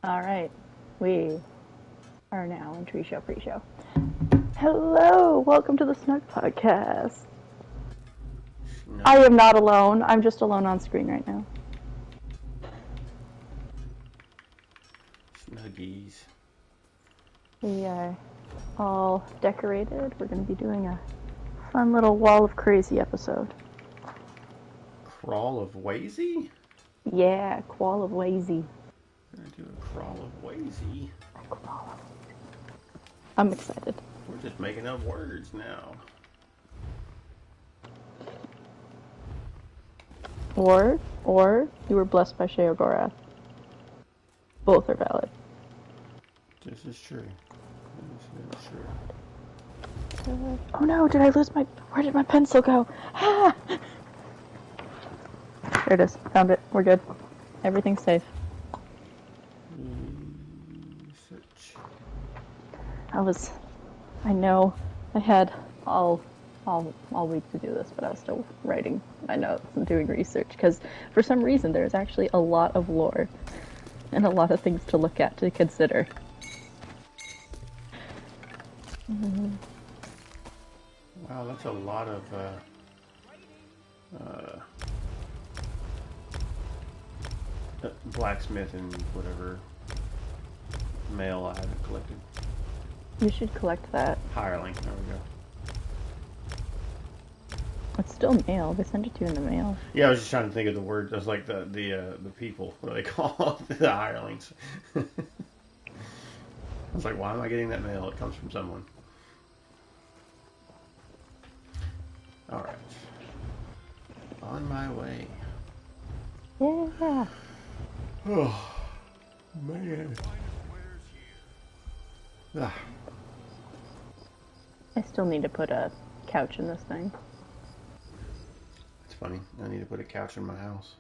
All right, we are now in Tree Show Pre-Show. Hello, welcome to the Snugpod Cast. No. I am not alone. I'm just alone on screen right now. Snuggies. We are all decorated. We're going to be doing a fun little Wall of Crazy episode. Crawl of Wazy? Yeah, Qual of Wazy. We're gonna do a crawl of Wazy. I'm excited. We're just making up words now. Or you were blessed by Sheogorath. Both are valid. This is true. This is true. Oh no, did I lose my... Where did my pencil go? Ah! There it is. Found it. We're good. Everything's safe. Research. I know I had all week to do this, but I was still writing my notes and doing research, because for some reason there's actually a lot of lore and a lot of things to look at, to consider. Wow, that's a lot of blacksmith and whatever mail I haven't collected. You should collect that. Hireling. There we go. It's still mail. They send it to you in the mail. Yeah, I was just trying to think of the word. That's like the people. What do they call the hirelings? I was like, why am I getting that mail? It comes from someone. All right. On my way. Yeah. Oh, man. Ah. I still need to put a couch in this thing. It's funny. I need to put a couch in my house.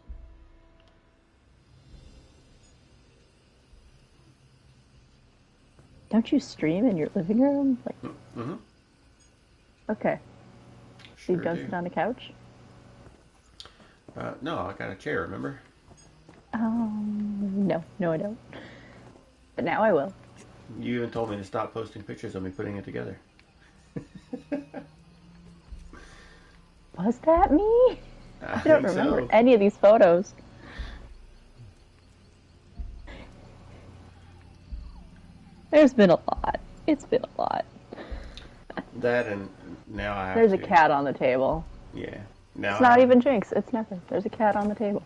Don't you stream in your living room? Like, Mm-hmm. okay. So you Sure don't do. sit on a couch? No, I got a chair, remember? No, I don't. But now I will. You even told me to stop posting pictures of me putting it together. Was that me? I don't think remember so. any of these photos. There's been a lot. It's been a lot. That and now I have There's to. a cat on the table. Yeah. Now It's not even Jinx. It's nothing. There's a cat on the table.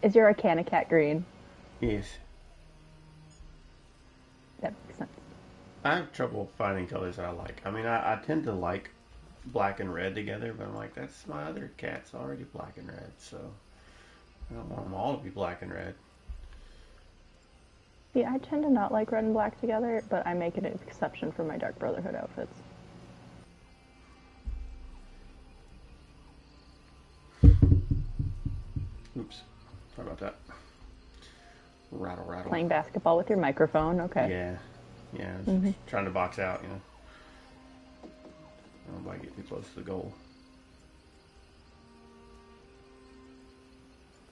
Is your Arcana cat green? Yes. That makes sense. I have trouble finding colors that I like. I mean, I tend to like black and red together, but I'm like, that's my other cat's already black and red, so I don't want them all to be black and red. See, I tend to not like red and black together, but I make it an exception for my Dark Brotherhood outfits. Oops. Sorry about that. Rattle, rattle. Playing basketball with your microphone, okay. Yeah. Yeah, I was trying to box out, you know. I don't want to get too close to the goal.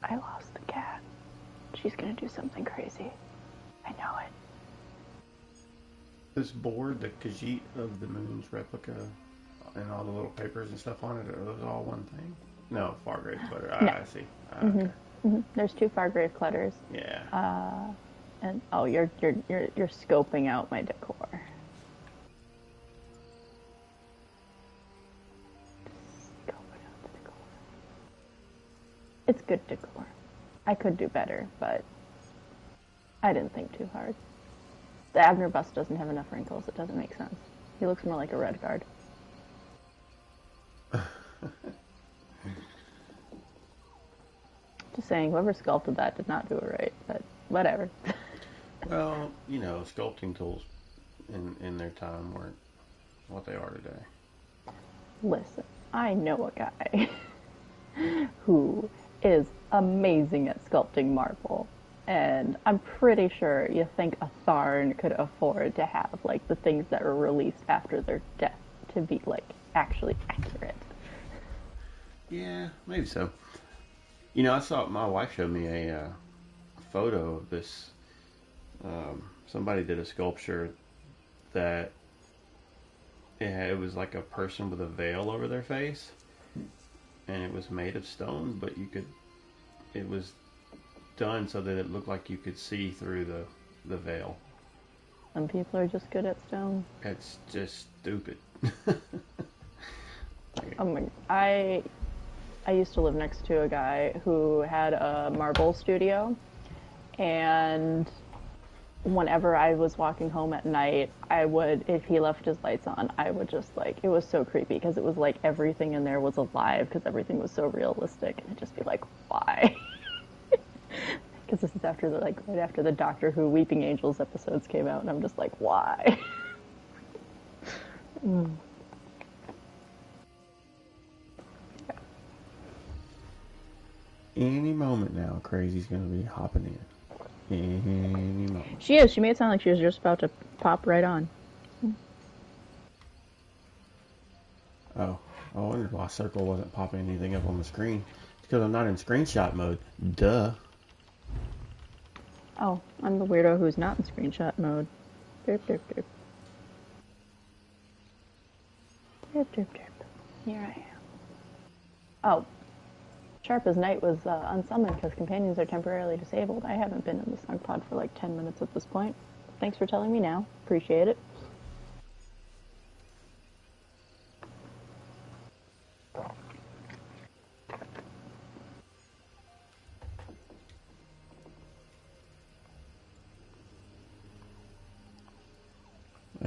I lost the cat. She's gonna do something crazy. I know it. This board, the Khajiit of the Moon's replica, and all the little papers and stuff on it, are those all one thing? No, Fargrave clutter. No. I see. Okay. There's 2 Fargrave clutters. Yeah. And oh, you're scoping out my decor. Scoping out the decor. It's good decor. I could do better, but I didn't think too hard. The Abner bust doesn't have enough wrinkles. It doesn't make sense. He looks more like a red guard. Just saying, whoever sculpted that did not do it right, but whatever. Well, you know, sculpting tools in their time weren't what they are today. Listen, I know a guy who is amazing at sculpting marble, and I'm pretty sure you think a Tharn could afford to have, like, the things that were released after their death to be, like, actually accurate. Yeah, maybe so. You know, I saw my wife showed me a photo of this. Somebody did a sculpture that it was like a person with a veil over their face, and it was made of stone, but you could. It was done so that it looked like you could see through the veil. Some people are just good at stone. It's just stupid. Oh my! I used to live next to a guy who had a marble studio, and whenever I was walking home at night, I would, if he left his lights on, I would just like, it was so creepy because it was like everything in there was alive because everything was so realistic, and I'd just be like, why? Because this is after the, like, right after the Doctor Who Weeping Angels episodes came out, and I'm just like, why? Mm. Any moment now, Crazy's gonna be hopping in. Any moment. She is. She made it sound like she was just about to pop right on. Oh, I wondered why Circle wasn't popping anything up on the screen. It's because I'm not in screenshot mode. Duh. Oh, I'm the weirdo who's not in screenshot mode. Derp, derp, derp. Derp, derp, derp. Here I am. Oh. Sharp as Night was unsummoned because companions are temporarily disabled. I haven't been in the Snugpod for like 10 minutes at this point. Thanks for telling me now. Appreciate it.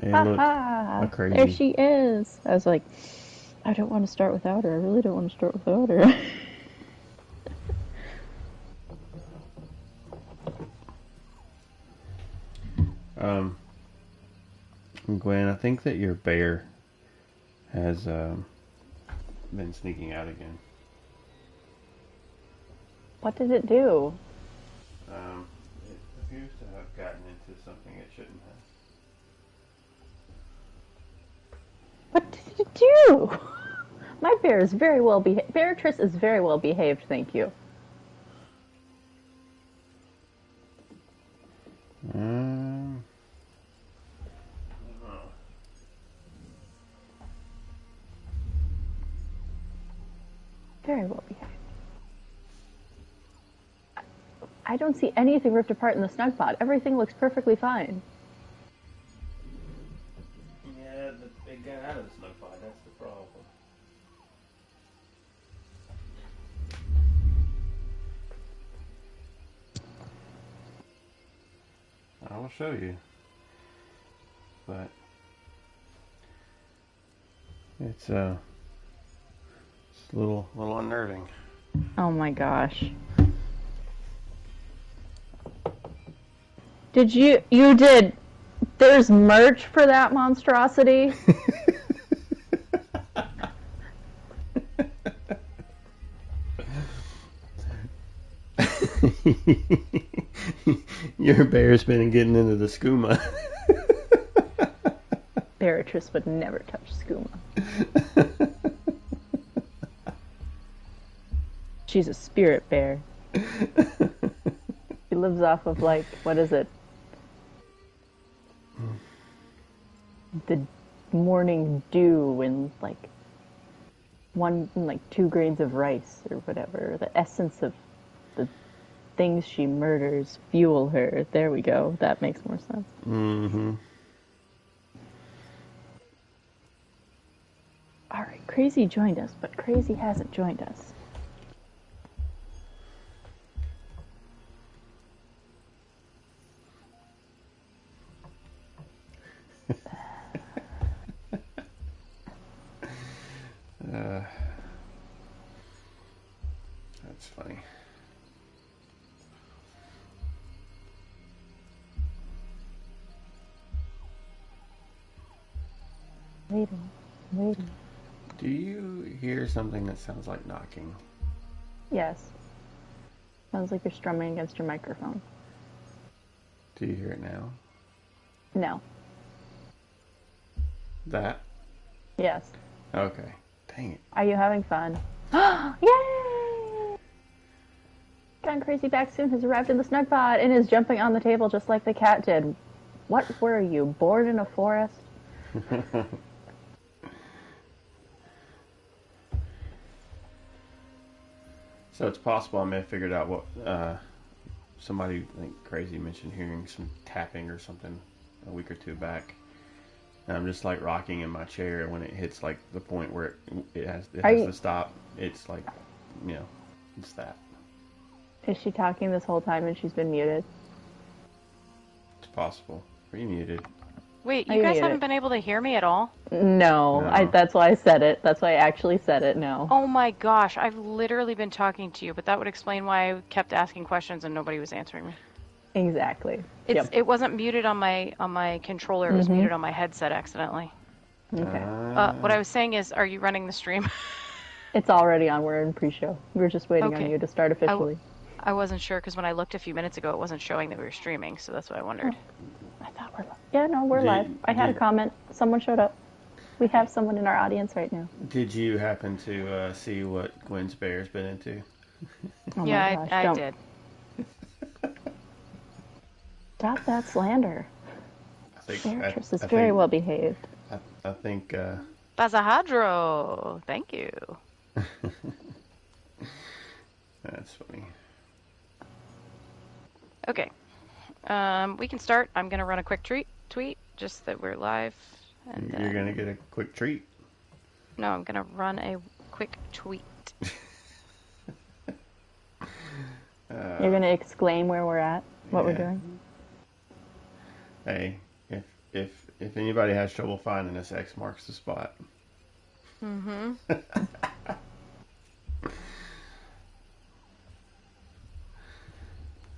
Hey, look. Ha Crazy. There she is. I was like, I don't want to start without her. I really don't want to start without her. Gwen, I think that your bear has been sneaking out again. What did it do? It appears to have gotten into something it shouldn't have. What did it do? My bear is very well behaved. Beatrice is very well behaved, thank you. Very well behaved. I don't see anything ripped apart in the Snugpod. Everything looks perfectly fine. Yeah, it got out of the Snugpod. That's the problem. I will show you, but it's a little unnerving. Oh my gosh. You did, there's merch for that monstrosity? Your bear's been getting into the skooma. Beatrice would never touch skooma. She's a spirit bear. She lives off of, like, what is it? The morning dew and, like, 2 grains of rice or whatever. The essence of the things she murders fuel her. There we go. That makes more sense. Mm-hmm. Alright, Crazy joined us, but Crazy hasn't joined us. That's funny. Waiting. Do you hear something that sounds like knocking? Yes. Sounds like you're strumming against your microphone. Do you hear it now? No. That? Yes. Okay. Dang it. Are you having fun? Yay! Gone Crazy Back Soon has arrived in the Snugpod and is jumping on the table just like the cat did. What were you, born in a forest? So it's possible I may have figured out what somebody, I think Crazy mentioned hearing some tapping or something a week or two back. And I'm just like rocking in my chair, and when it hits like the point where it has to stop, it's like, you know, it's that. Is she talking this whole time and she's been muted? It's possible. Are you muted? Wait, you guys haven't been able to hear me at all? No. That's why I said it. That's why I actually said it, no. Oh my gosh, I've literally been talking to you, but that would explain why I kept asking questions and nobody was answering me. Exactly. It wasn't muted on my controller, it was muted on my headset accidentally. Okay. What I was saying is, are you running the stream? It's already on. We're in pre-show. We're just waiting on you to start officially. I wasn't sure, because when I looked a few minutes ago, it wasn't showing that we were streaming, so that's what I wondered. I thought we're live. Yeah, no, we're live. I had a comment. Someone showed up. We have someone in our audience right now. Did you happen to see what Gwen's bear's been into? Oh yeah, my gosh, I did. Stop that slander. Beatrice is I very think, well behaved. I think... Bazahadro! Thank you. That's funny. Okay. We can start. I'm going to run a quick tweet, just that we're live. And You're going to get a quick treat? No, I'm going to run a quick tweet. You're going to exclaim where we're at, what we're doing? Hey, if anybody has trouble finding us, X marks the spot. Mm-hmm.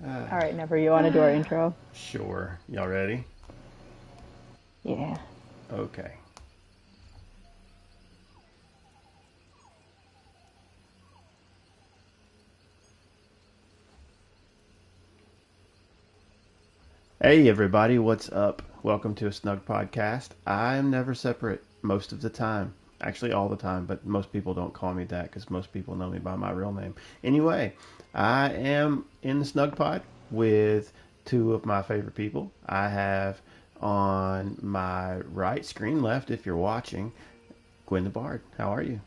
All right, Never, you want to do our intro? Sure. Y'all ready? Yeah. Okay. Hey everybody, what's up? Welcome to A Snugpod Cast. I'm never separate most of the time. Actually all the time, but most people don't call me that because most people know me by my real name. Anyway, I am in the Snugpod with two of my favorite people. I have on my right, screen left if you're watching, Gwen the Bard. How are you?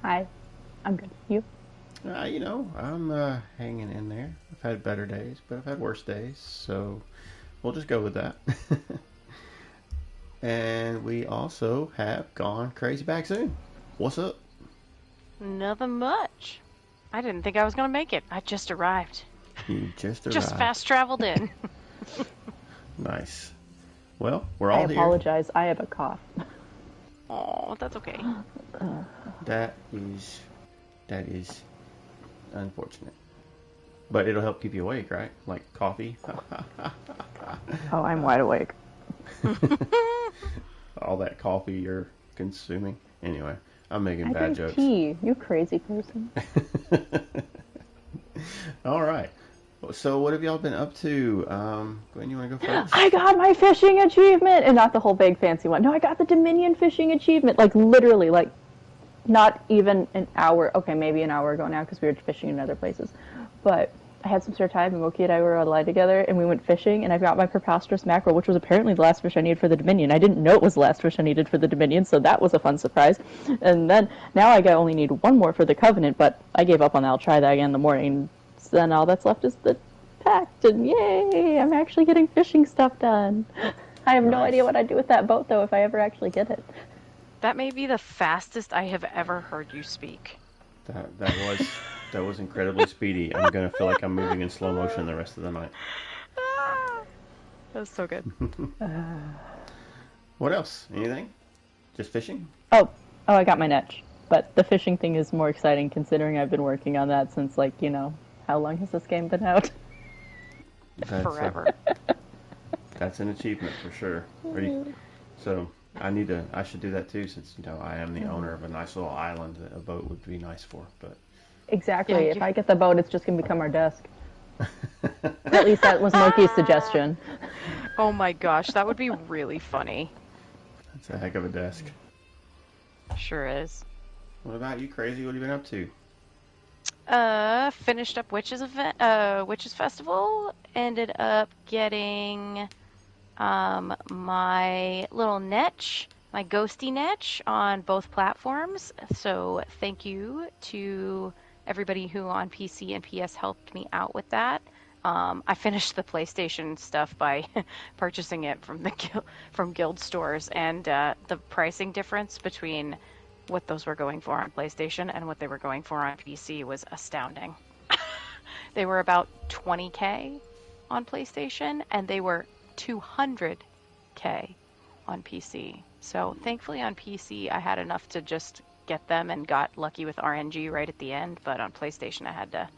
Hi. I'm good. You? I'm hanging in there. I've had better days, but I've had worse days, so we'll just go with that. And we also have Gone Crazy Back Soon. What's up? Nothing much. I didn't think I was going to make it. I just arrived. You just arrived. Just fast traveled in. Nice. Well, we're all here. I apologize. I have a cough. Oh, that's okay. That is unfortunate. But it'll help keep you awake, right? Like coffee. Oh, I'm wide awake. All that coffee you're consuming. Anyway, I'm making I bad drink jokes. tea, you crazy person. All right. So what have y'all been up to? Gwen, you want to go first? I got my fishing achievement! And not the whole big fancy one. No, I got the Dominion fishing achievement. Like, literally, like, not even an hour. Okay, maybe an hour ago now because we were fishing in other places. But I had some spare time, and Moki and I were on line together, and we went fishing, and I got my preposterous mackerel, which was apparently the last fish I needed for the Dominion. I didn't know it was the last fish I needed for the Dominion, so that was a fun surprise. And then, now I only need one more for the Covenant, but I gave up on that. I'll try that again in the morning. So then all that's left is the pact, and yay! I'm actually getting fishing stuff done. I have no idea what I'd do with that boat, though, if I ever actually get it. That may be the fastest I have ever heard you speak. That was incredibly speedy. I'm gonna feel like I'm moving in slow motion the rest of the night. That was so good. What else? Anything? Just fishing? Oh, I got my netch. But the fishing thing is more exciting considering I've been working on that since, like, how long has this game been out? Forever. That's an achievement for sure. So I should do that too, since I am the owner of a nice little island that a boat would be nice for. But exactly. Yeah, if I get the boat, it's just gonna become our desk. At least that was Moki's suggestion. Oh my gosh, that would be really funny. That's a heck of a desk. Sure is. What about you, Crazy? What have you been up to? Finished up Witches Festival. Ended up getting my little niche, my ghosty niche on both platforms. So thank you to everybody who on PC and PS helped me out with that. I finished the PlayStation stuff by purchasing it from from guild stores, and the pricing difference between what those were going for on PlayStation and what they were going for on PC was astounding. They were about 20K on PlayStation, and they were 200K on PC. So thankfully on PC I had enough to just get them and got lucky with RNG right at the end, but on PlayStation I had to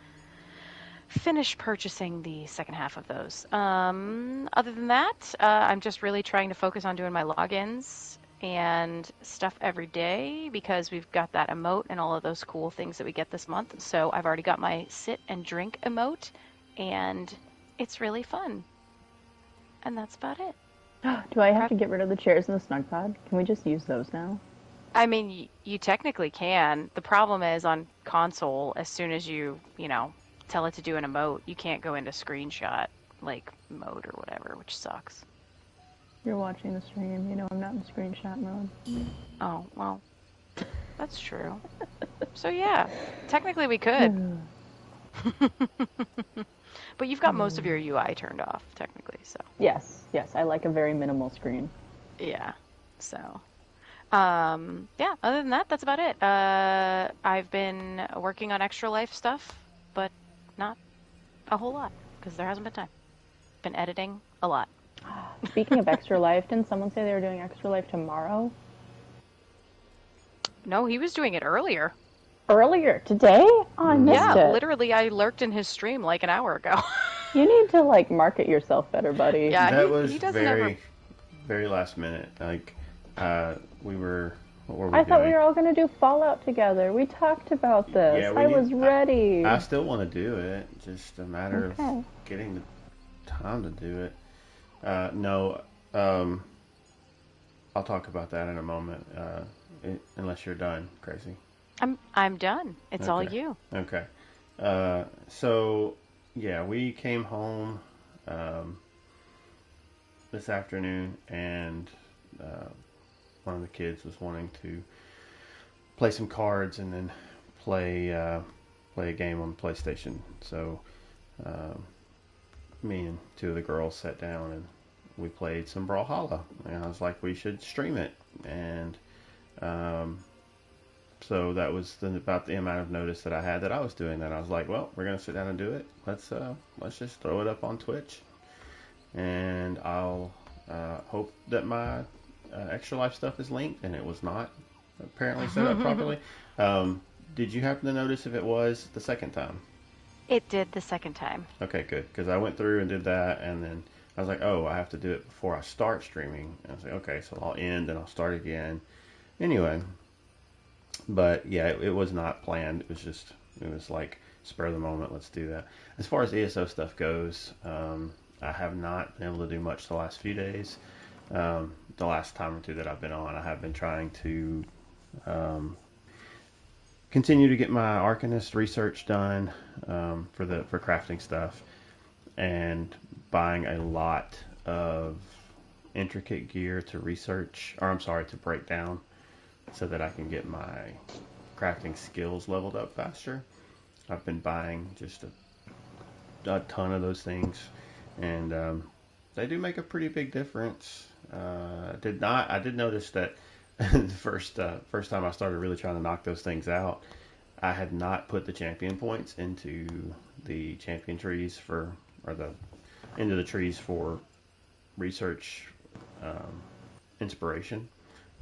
finish purchasing the second half of those. Other than that, I'm just really trying to focus on doing my logins and stuff every day because we've got that emote and all of those cool things that we get this month. So I've already got my sit and drink emote, and it's really fun. And that's about it. Do I have to get rid of the chairs in the Snugpod? Can we just use those now? I mean, you technically can. The problem is on console, as soon as you know, tell it to do an emote, you can't go into screenshot like mode or whatever, which sucks. You're watching the stream. You know I'm not in screenshot mode. Oh, well, that's true. So yeah, technically we could. But you've got most of your UI turned off, technically, so. Yes, I like a very minimal screen. Yeah, so. Yeah, other than that, that's about it. I've been working on Extra Life stuff, but not a whole lot, because there hasn't been time. Been editing a lot. Speaking of Extra Life, didn't someone say they were doing Extra Life tomorrow? No, he was doing it earlier. Earlier today? Oh, I missed it. Yeah, literally, I lurked in his stream like an hour ago. You need to like market yourself better, buddy. Yeah, that was he doesn't very, ever... very last minute. Like, what were we I thought doing? we were all going to do Fallout together. We talked about this. Yeah, I was ready. I still want to do it. Just a matter of getting the time to do it. No, I'll talk about that in a moment. Unless you're done, Crazy. I'm done. It's all you. Okay. So yeah, we came home this afternoon, and one of the kids was wanting to play some cards and then play a game on the PlayStation. So me and two of the girls sat down and we played some Brawlhalla. And I was like, we should stream it. And so that was about the amount of notice that I had that I was doing that. I was like, well, we're gonna sit down and do it. Let's just throw it up on Twitch, and I'll hope that my Extra Life stuff is linked, and it was not apparently set up properly. Did you happen to notice if it was the second time? It did the second time. Okay, good, because I went through and did that, and then I was like, oh, I have to do it before I start streaming. And I was like, okay, so I'll end and I'll start again. Anyway. But yeah, it was not planned. It was like spur of the moment. Let's do that. As far as ESO stuff goes, I have not been able to do much the last few days. The last time or two that I've been on, I have been trying to continue to get my Arcanist research done for crafting stuff, and buying a lot of intricate gear to break down, so that I can get my crafting skills leveled up faster. I've been buying just a ton of those things, and they do make a pretty big difference. I did notice that the first time I started really trying to knock those things out, I had not put the champion points into the champion trees into the trees for research inspiration.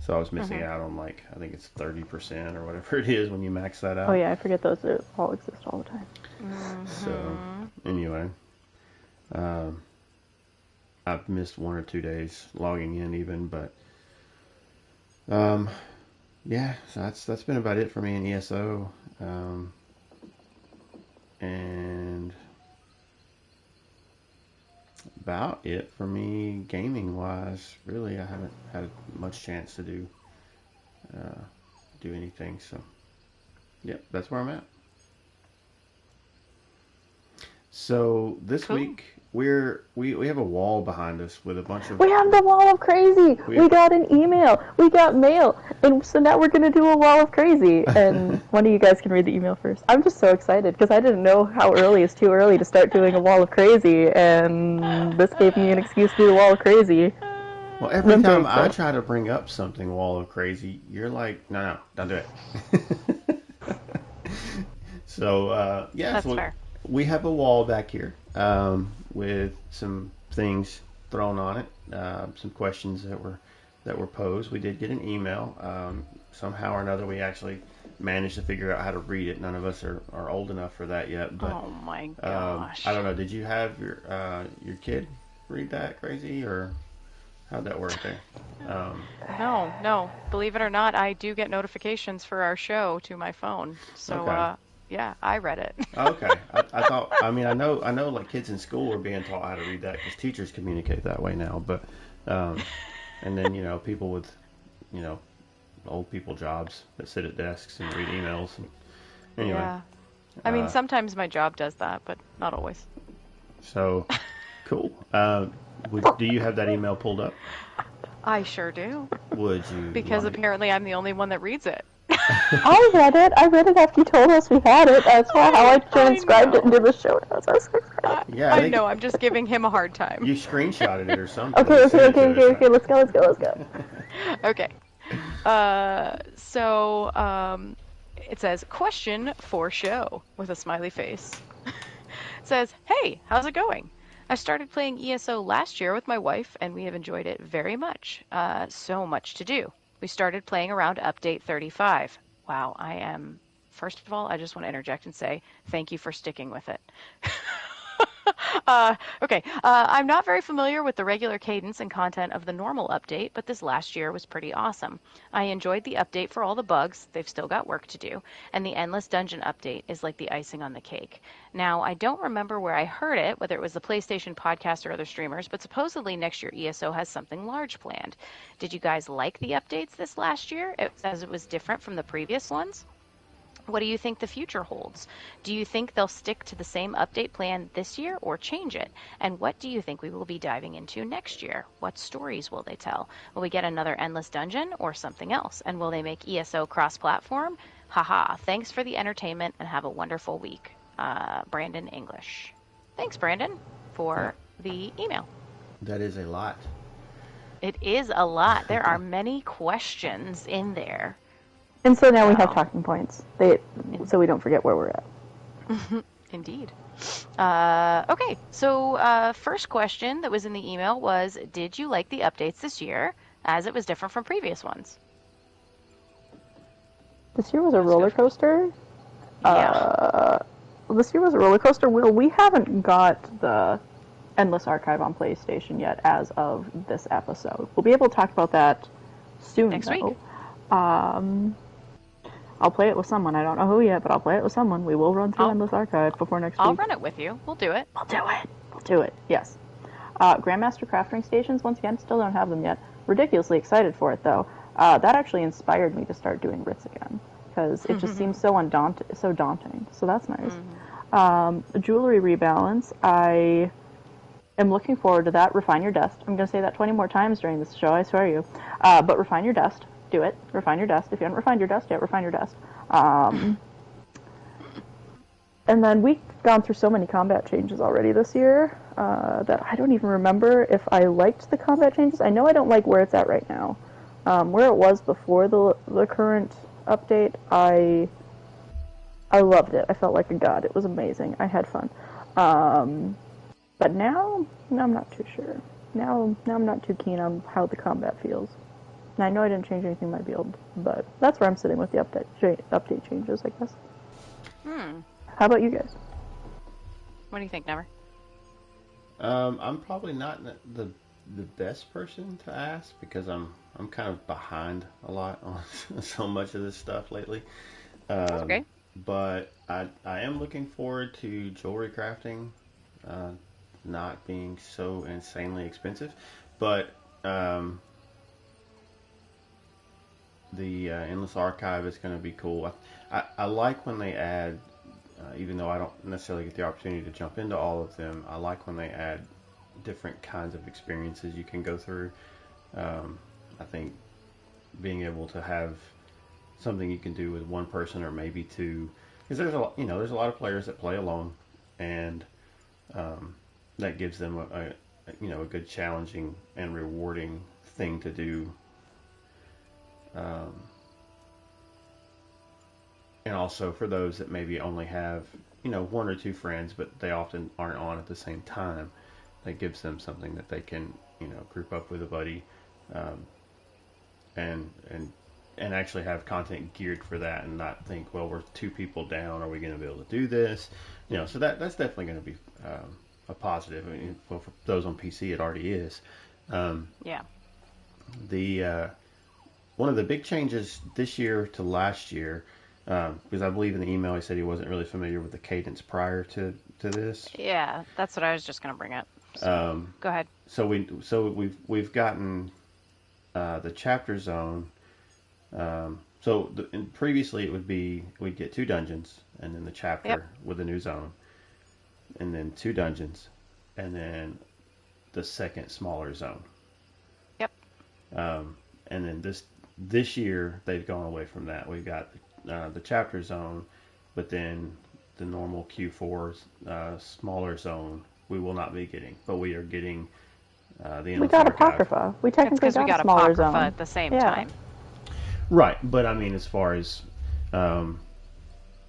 So I was missing out on, like, I think it's 30% or whatever it is when you max that out. Oh yeah, I forget those all exist all the time. So anyway, I've missed 1 or 2 days logging in even, but yeah, so that's been about it for me in ESO, and about it for me gaming wise. Really, I haven't had much chance to do anything, so yep, that's where I'm at. So this Cool. week we have a wall behind us with a bunch of We have the wall of crazy. We got an email. We got mail. And so now we're going to do a wall of crazy. And one of you guys can read the email first. I'm just so excited because I didn't know how early is too early to start doing a wall of crazy. And this gave me an excuse to do the wall of crazy. Well, every I'm very time I excited. try to bring up something wall of crazy, you're like, no, don't do it. So yeah, That's so fair. we have a wall back here with some things thrown on it, some questions that were posed. We did get an email. Somehow or another, we actually managed to figure out how to read it. None of us are old enough for that yet. But Oh my gosh. I don't know. Did you have your kid read that crazy, or how'd that work there? No. Believe it or not, I do get notifications for our show to my phone. So, Okay. yeah, I read it. Okay. I thought. I mean, I know. Like kids in school are being taught how to read that because teachers communicate that way now. But and then people with you know old people jobs that sit at desks and read emails. And, anyway, Yeah. I mean, uh, sometimes my job does that, but not always. so cool. Do you have that email pulled up? I sure do, Would you because like? apparently I'm the only one that reads it. I read it. I read it after you told us we had it. That's how I transcribed it know. into the show notes. I was so excited. Yeah, I I think know, I'm just giving him a hard time. you screenshotted it or something. Okay, And okay, sent it okay, to okay, us, okay. right? Let's go. Okay. So it says, question for show with a smiley face. It says, hey, how's it going? I started playing ESO last year with my wife, and we have enjoyed it very much. So much to do. We started playing around update 35. Wow, first of all, I just want to interject and say thank you for sticking with it. Okay, I'm not very familiar with the regular cadence and content of the normal update, but this last year was pretty awesome. I enjoyed the update for all the bugs, they've still got work to do, and the endless dungeon update is like the icing on the cake. Now, I don't remember where I heard it, whether it was the PlayStation podcast or other streamers, but supposedly next year ESO has something large planned. Did you guys like the updates this last year, as it was different from the previous ones? What do you think the future holds? Do you think they'll stick to the same update plan this year or change it? And what do you think we will be diving into next year? What stories will they tell? Will we get another endless dungeon or something else? And will they make ESO cross-platform? Haha, thanks for the entertainment and have a wonderful week. Brandon English. Thanks, Brandon, Yeah, for the email. that is a lot. It is a lot. There are many questions in there. And so now we have So, talking points. So we don't forget where we're at. indeed. Okay, so first question that was in the email was, did you like the updates this year as it was different from previous ones? This year was a Let's go roller coaster. Yeah. This year was a roller coaster. We haven't got the Endless Archive on PlayStation yet as of this episode. We'll be able to talk about that soon, Next though. week. I'll play it with someone. I don't know who yet, but I'll play it with someone. We will run through I'll, Endless Archive before next I'll week. run it with you. We'll do it. We'll do it. Yes. Grandmaster crafting stations, once again, still don't have them yet. Ridiculously excited for it, though. That actually inspired me to start doing writs again, because it just seems so daunting. So that's nice. Jewelry rebalance. I am looking forward to that. Refine your dust. I'm going to say that 20 more times during this show, I swear you. But refine your dust. Do it. Refine your dust. If you haven't refined your dust yet, refine your dust. And then we've gone through so many combat changes already this year that I don't even remember if I liked the combat changes. I know I don't like where it's at right now. Where it was before the current update, I loved it. I felt like a god. It was amazing. I had fun. But now I'm not too sure. Now I'm not too keen on how the combat feels. And I know I didn't change anything in my build, but that's where I'm sitting with the update changes, I guess. How about you guys? What do you think, Never? I'm probably not the best person to ask because I'm kind of behind a lot on so much of this stuff lately. That's okay. But I am looking forward to jewelry crafting not being so insanely expensive. But the Endless Archive is going to be cool. I like when they add even though I don't necessarily get the opportunity to jump into all of them, I like when they add different kinds of experiences you can go through. I think being able to have something you can do with one person or maybe two, because there's a lot of players that play alone, and that gives them a good challenging and rewarding thing to do. And also for those that maybe only have one or two friends, but they often aren't on at the same time, that gives them something that they can group up with a buddy, and actually have content geared for that, and not think, well, we're two people down, are we going to be able to do this? So that's definitely going to be a positive. I mean, well, for those on PC, it already is. Yeah. The one of the big changes this year to last year, because I believe in the email he said he wasn't really familiar with the cadence prior to this. Yeah, that's what I was just going to bring up. So, go ahead. So we've gotten the chapter zone. Previously it would be we'd get 2 dungeons and then the chapter with a new zone, and then 2 dungeons, and then the second smaller zone. Yep. And then this year they've gone away from that. We've got the chapter zone, but then the normal Q4 smaller zone we will not be getting, but we are getting the We got Apocrypha. We technically we got a smaller Apocrypha zone at the same time. Right, but I mean, as far as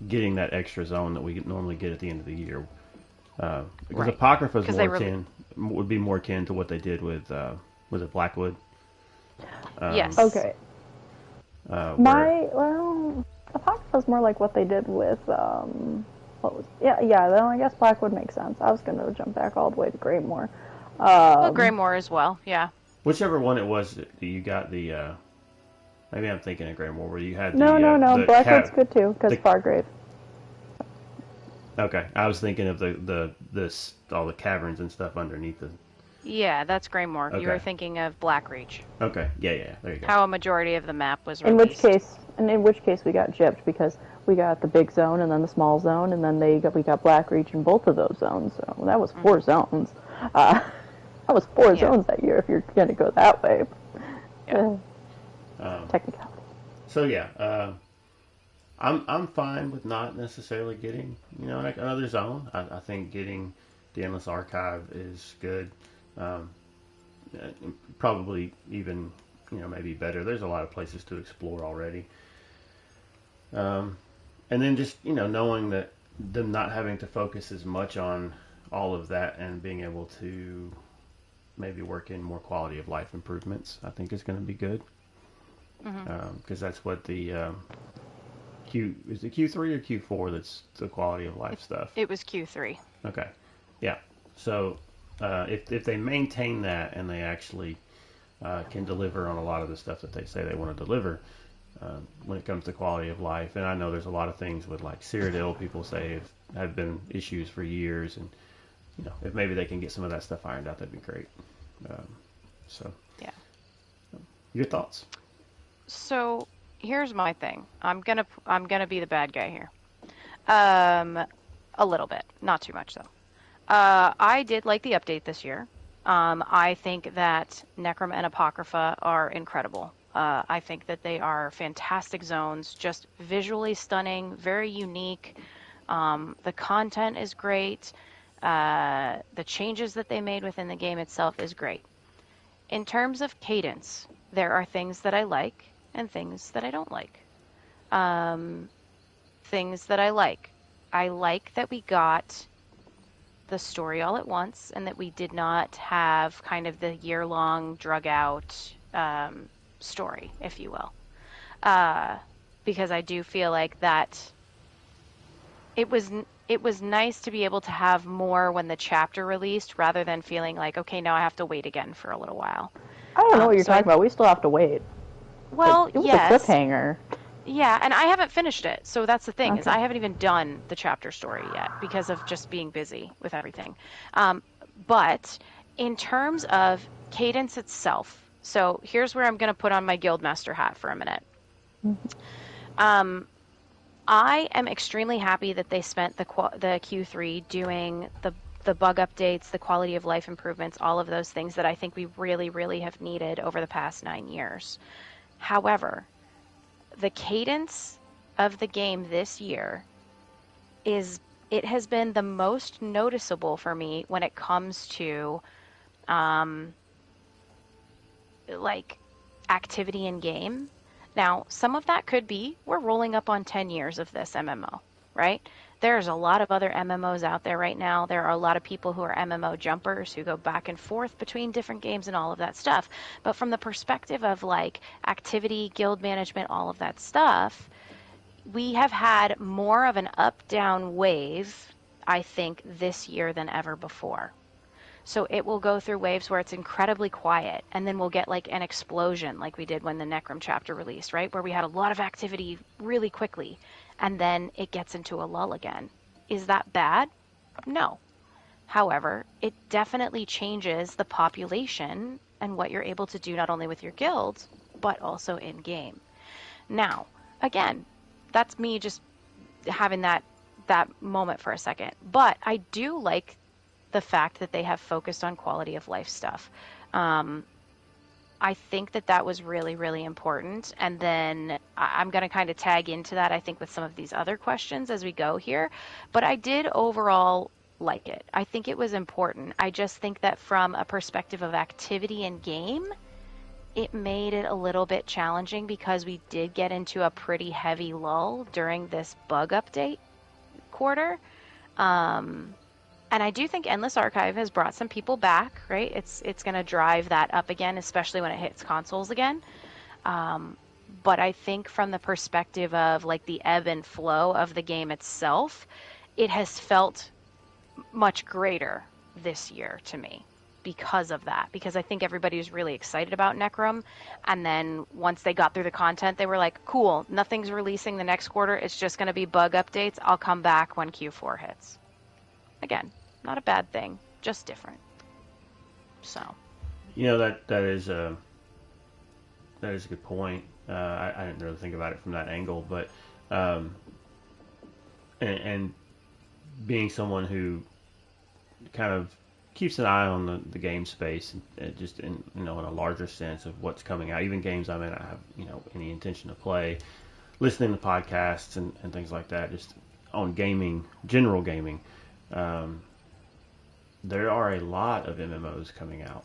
getting that extra zone that we normally get at the end of the year, because Apocrypha would be more akin to what they did with was it Blackwood? Yes. Okay. Apocrypha's more like what they did with I guess Blackwood makes sense. I was gonna jump back all the way to Greymoor. Greymoor as well, yeah. Whichever one it was that you got the. Maybe I'm thinking of Greymoor where you had No. Blackwood's good too because Fargrave. Okay, I was thinking of all the caverns and stuff underneath the. Yeah, that's Greymoor. Okay. You were thinking of Blackreach. Okay, yeah, there you go. How a majority of the map was released. released. In which case we got gypped because we got the big zone and then the small zone, and then we got Blackreach in both of those zones. So that was 4 zones. That was 4 zones that year if you're going to go that way. Yeah. Technicality. So yeah, I'm fine with not necessarily getting like another zone. I think getting the Endless Archive is good. Probably even maybe better. There's a lot of places to explore already. And then just knowing that them not having to focus as much on all of that and being able to maybe work in more quality of life improvements, I think is going to be good. Because that's what the is it Q3 or Q4 that's the quality of life stuff? It was Q3. Okay, yeah. So if they maintain that and they actually can deliver on a lot of the stuff that they say they want to deliver when it comes to quality of life, and I know there's a lot of things with like Cyrodiil people say have been issues for years, and if maybe they can get some of that stuff ironed out, that'd be great. Yeah. Your thoughts? So here's my thing. I'm gonna be the bad guy here. A little bit, not too much though. I did like the update this year. I think that Necrom and Apocrypha are incredible. I think that they are fantastic zones, just visually stunning, very unique. The content is great. The changes that they made within the game itself is great. In terms of cadence, there are things that I like and things that I don't like. Things that I like that we got the story all at once and that we did not have kind of the year-long drug-out story, if you will. Because I do feel like that it was nice to be able to have more when the chapter released rather than feeling like, okay, now I have to wait again for a little while. I don't know what you're talking about. We still have to wait. Well, it was yes. a cliffhanger. Yeah, and I haven't finished it, so that's the thing, is Okay. I haven't even done the chapter story yet because of just being busy with everything. But in terms of cadence itself, so here's where I'm going to put on my Guildmaster hat for a minute. I am extremely happy that they spent the Q3 doing the bug updates, the quality of life improvements, all of those things that I think we really, really have needed over the past 9 years. However, the cadence of the game this year it has been the most noticeable for me when it comes to um, like activity in game. Now, some of that could be we're rolling up on 10 years of this MMO, right? There's a lot of other MMOs out there right now. There are a lot of people who are MMO jumpers who go back and forth between different games and all of that stuff. But from the perspective of like activity, guild management, all of that stuff, we have had more of an up-down wave, I think, this year than ever before. So it will go through waves where it's incredibly quiet, and then we'll get like an explosion like we did when the Necrom chapter released, right? Where we had a lot of activity really quickly, and then it gets into a lull again. Is that bad? No. However, it definitely changes the population and what you're able to do not only with your guilds, but also in game. Now, again, that's me just having that moment for a second. But I do like the fact that they have focused on quality of life stuff. I think that was really, really important. And then I'm going to kind of tag into that, I think, with some of these other questions as we go here. But I did overall like it. I think it was important. I just think that from a perspective of activity in game, it made it a little bit challenging because we did get into a pretty heavy lull during this bug update quarter. And I do think Endless Archive has brought some people back, right? It's going to drive that up again, especially when it hits consoles again. But I think from the perspective of like the ebb and flow of the game itself, it has felt much greater this year to me because of that. Because I think everybody was really excited about Necrom. And then once they got through the content, they were like, cool, nothing's releasing the next quarter. It's just going to be bug updates. I'll come back when Q4 hits. Again, not a bad thing, just different. So, that is a good point. I didn't really think about it from that angle, but and being someone who kind of keeps an eye on the game space and just in a larger sense of what's coming out, even games I may not have any intention to play, listening to podcasts and things like that, just on gaming, general gaming. There are a lot of MMOs coming out.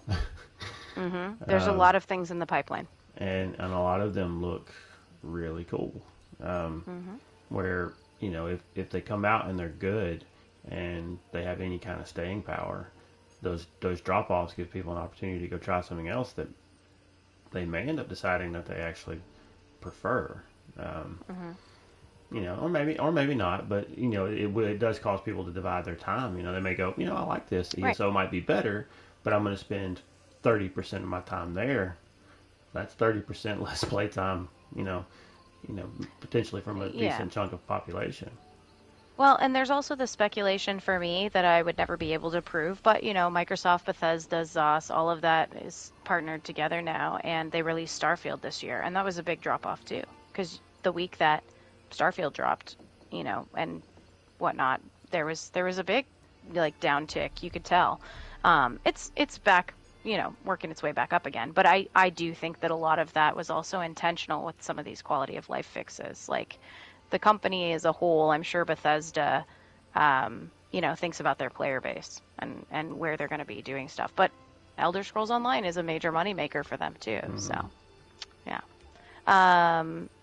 Mm-hmm. There's a lot of things in the pipeline. And a lot of them look really cool. Where, if they come out and they're good and they have any kind of staying power, those drop-offs give people an opportunity to go try something else that they may end up deciding that they actually prefer. Or maybe not, but it does cause people to divide their time. They may go, I like this, ESO might be better, but I'm going to spend 30% of my time there. That's 30% less playtime, potentially from a decent chunk of population. Well, and there's also the speculation for me that I would never be able to prove, but Microsoft, Bethesda, ZOS, all of that is partnered together now, and they released Starfield this year, and that was a big drop-off too, because the week that Starfield dropped, and whatnot, there was a big downtick. You could tell. It's back, working its way back up again. But I do think that a lot of that was also intentional with some of these quality of life fixes. Like the company as a whole, I'm sure Bethesda, thinks about their player base and where they're going to be doing stuff. But Elder Scrolls Online is a major moneymaker for them too. Mm-hmm. So, yeah.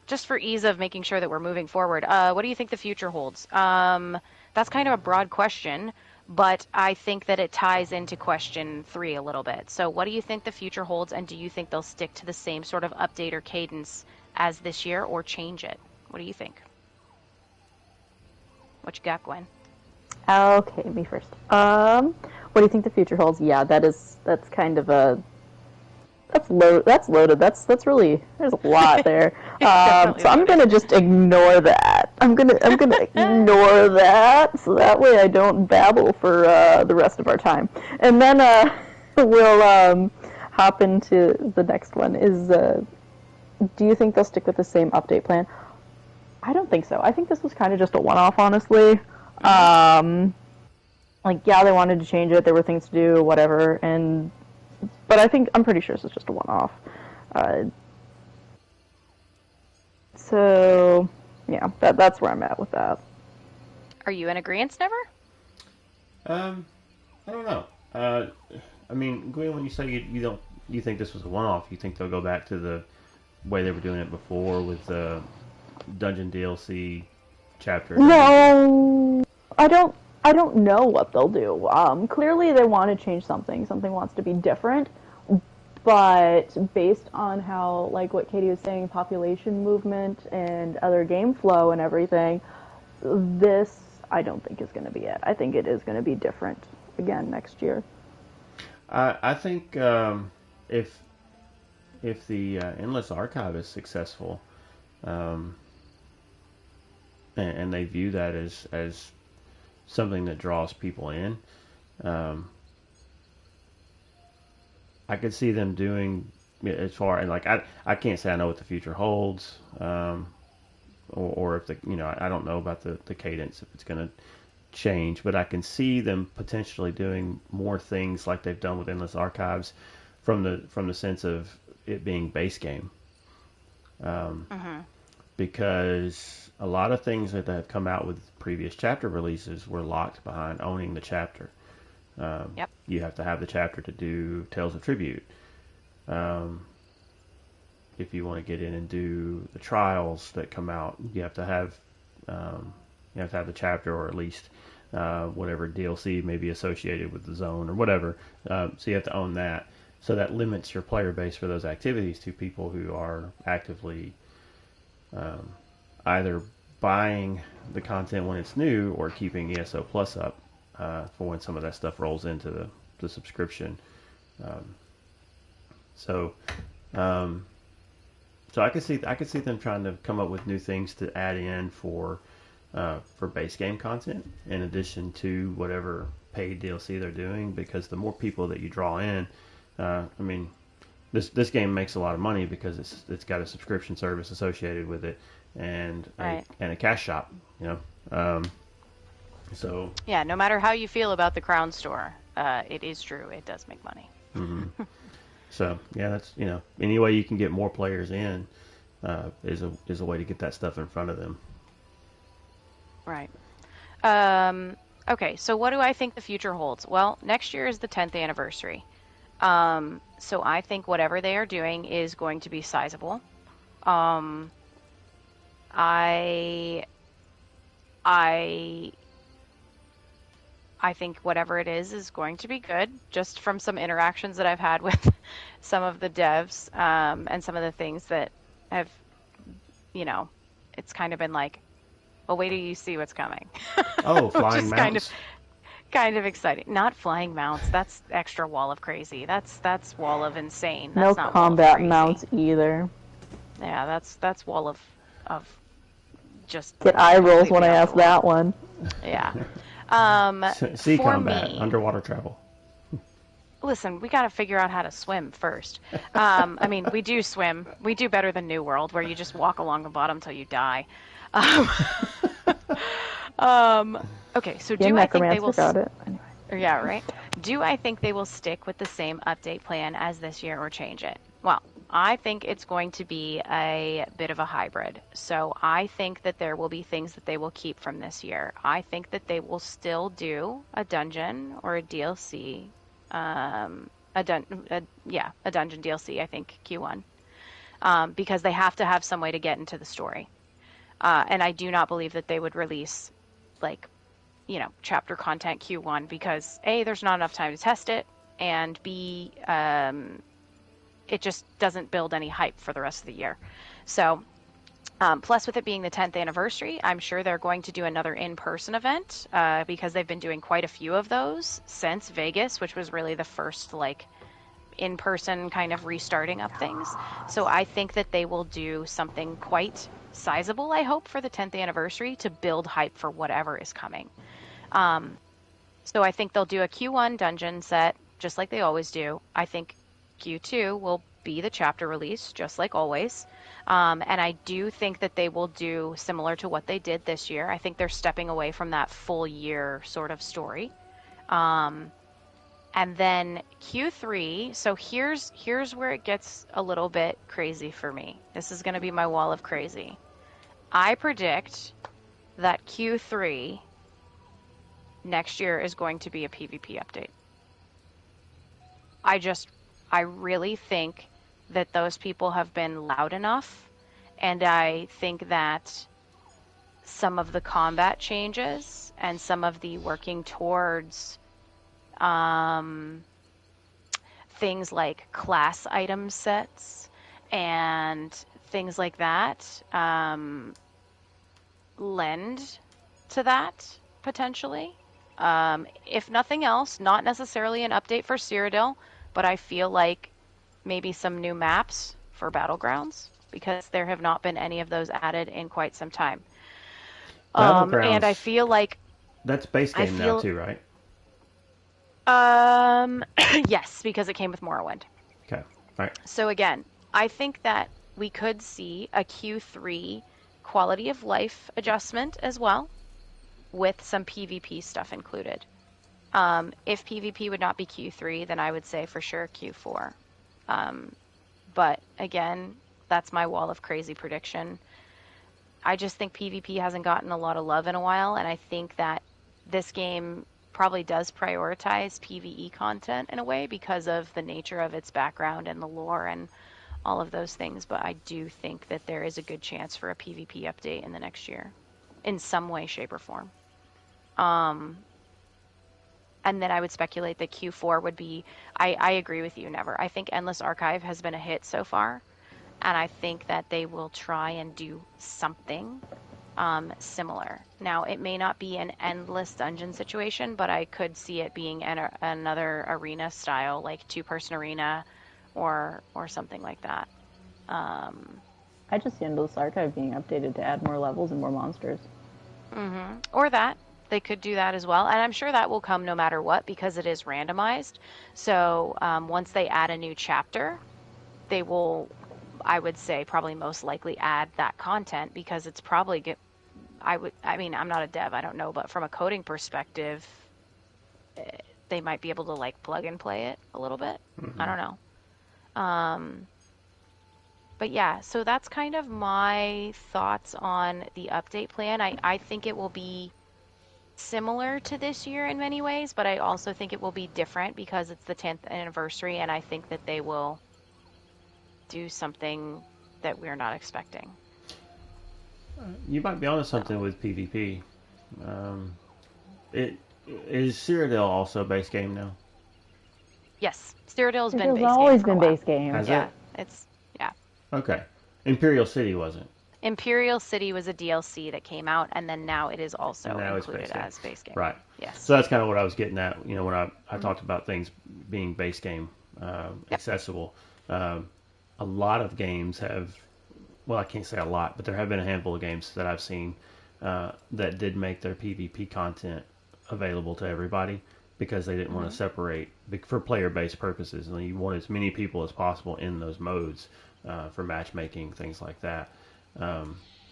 Just for ease of making sure that we're moving forward, what do you think the future holds? That's kind of a broad question, but I think that it ties into question 3 a little bit. So what do you think the future holds, and do you think they'll stick to the same sort of update or cadence as this year, or change it? What do you think? What you got, Gwen? Okay, me first. What do you think the future holds? Yeah, that's kind of a... That's loaded. That's really, there's a lot there. So I'm gonna just ignore that. I'm gonna ignore that, so that way I don't babble for the rest of our time. And then we'll hop into the next one. Is do you think they'll stick with the same update plan? I don't think so. I think this was kind of just a one-off, honestly. Like, yeah, they wanted to change it. There were things to do, whatever. But I'm pretty sure this is just a one-off. Uh, so, yeah, that's where I'm at with that. Are you in agreement, Never? I don't know. I mean, Gwen, when you say you think this was a one-off, you think they'll go back to the way they were doing it before with the dungeon DLC chapter? No, I don't. I don't know what they'll do. Clearly, they want to change something. Something wants to be different. But based on how, like what Katie was saying, population movement and other game flow and everything, this I don't think is going to be it. I think it is going to be different again next year. I think if the Endless Archive is successful, and they view that as something that draws people in, I could see them doing as far, and like I can't say I know what the future holds, or if I don't know about the cadence, if it's going to change, but I can see them potentially doing more things like they've done with Endless Archives from the sense of it being base game, because a lot of things that have come out with previous chapter releases were locked behind owning the chapter. Yep. You have to have the chapter to do Tales of Tribute. If you want to get in and do the trials that come out, you have to have the chapter, or at least whatever DLC may be associated with the zone or whatever. So you have to own that. So that limits your player base for those activities to people who are actively either buying the content when it's new or keeping ESO Plus up for when some of that stuff rolls into the subscription. So I could see them trying to come up with new things to add in for base game content in addition to whatever paid DLC they're doing, because the more people that you draw in, I mean, this game makes a lot of money because it's got a subscription service associated with it, and Right. a cash shop, so Yeah, no matter how you feel about the Crown Store, it is true. It does make money. so yeah, that's any way you can get more players in is a way to get that stuff in front of them. Right. Okay, so what do I think the future holds? Well, next year is the 10th anniversary. So I think whatever they are doing is going to be sizable. I think whatever it is going to be good, just from some interactions that I've had with some of the devs, and some of the things that have, it's kind of been like, well, wait till you see what's coming. Oh, flying mounts. Kind of exciting. Not flying mounts. That's extra wall of crazy. That's wall of insane. No That's not combat wall of crazy. mounts either. Yeah, that's wall of just Get eye rolls completely when I off ask the wall. that one. Yeah. Sea for combat, me, underwater travel. listen, we got to figure out how to swim first. I mean, we do swim. We do better than New World, where you just walk along the bottom till you die. Okay, so do I think they will? Got it. Anyway. Yeah, right. Do I think they will stick with the same update plan as this year or change it? Well, I think it's going to be a bit of a hybrid. So I think that there will be things that they will keep from this year. I think that they will still do a dungeon or a DLC. A dungeon DLC, I think, Q1. Because they have to have some way to get into the story. And I do not believe that they would release, chapter content Q1 because A, there's not enough time to test it, and B, it just doesn't build any hype for the rest of the year. So, plus with it being the 10th anniversary, I'm sure they're going to do another in-person event, because they've been doing quite a few of those since Vegas, which was really the first, in-person kind of restarting of things. So I think that they will do something quite sizable, I hope, for the 10th anniversary to build hype for whatever is coming. So I think they'll do a Q1 dungeon set, just like they always do. I think Q2 will be the chapter release, just like always. And I do think that they will do similar to what they did this year. I think they're stepping away from that full year sort of story. And then Q3, so here's where it gets a little bit crazy for me. This is going to be my wall of crazy. I predict that Q3 next year is going to be a PvP update. I really think that those people have been loud enough, and I think that some of the combat changes and some of the working towards things like class item sets and things like that lend to that potentially. If nothing else, not necessarily an update for Cyrodiil, but I feel like maybe some new maps for Battlegrounds, because there have not been any of those added in quite some time. Battlegrounds, and I feel like that's base game now too, right? yes, because it came with Morrowind. Okay, all right. So again, I think that we could see a Q3 quality of life adjustment as well, with some PvP stuff included. If PvP would not be Q3, then I would say for sure Q4. But again, that's my wall of crazy prediction. I just think PvP hasn't gotten a lot of love in a while, and I think that this game probably does prioritize PvE content in a way because of the nature of its background and the lore and all of those things. But I do think that there is a good chance for a PvP update in the next year in some way, shape, or form. And then I would speculate that Q4 would be, I agree with you, Never. I think Endless Archive has been a hit so far, and I think that they will try and do something similar. Now, it may not be an endless dungeon situation, but I could see it being another arena style, like two-person arena or something like that. I just see Endless Archive being updated to add more levels and more monsters. Mm-hmm. Or that. They could do that as well. And I'm sure that will come no matter what because it is randomized. So once they add a new chapter, they will, I would say, probably most likely add that content because it's probably I mean, I'm not a dev, I don't know, but from a coding perspective, they might be able to like plug and play it a little bit. Mm-hmm. I don't know. But yeah, so that's kind of my thoughts on the update plan. I think it will be similar to this year in many ways, but I also think it will be different because it's the 10th anniversary, and I think that they will do something that we're not expecting. You might be onto something with PvP. It is Cyrodiil also base game now? Yes, Cyrodiil's been base game. It's always been base game. Has yeah, it? It's yeah. Okay. Imperial City wasn't. Imperial City was a DLC that came out, and then now it is also included as base game. Right. Yes. So that's kind of what I was getting at. You know, when I talked about things being base game accessible. A lot of games have, well, I can't say a lot, but there have been a handful of games that I've seen that did make their PvP content available to everybody because they didn't want to separate for player-based purposes, and you want as many people as possible in those modes for matchmaking, things like that.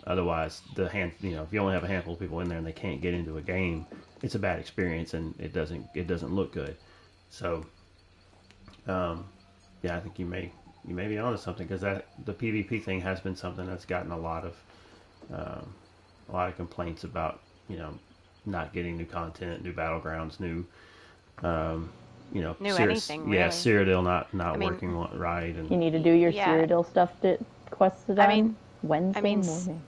Otherwise, if you only have a handful of people in there and they can't get into a game, it's a bad experience and it doesn't look good. So, I think you may be onto something because the PvP thing has been something that's gotten a lot of complaints about, not getting new content, new battlegrounds, new anything. Really. Yeah, Cyrodiil not working right, and you need to do your Cyrodiil stuff quests done. Wednesday morning.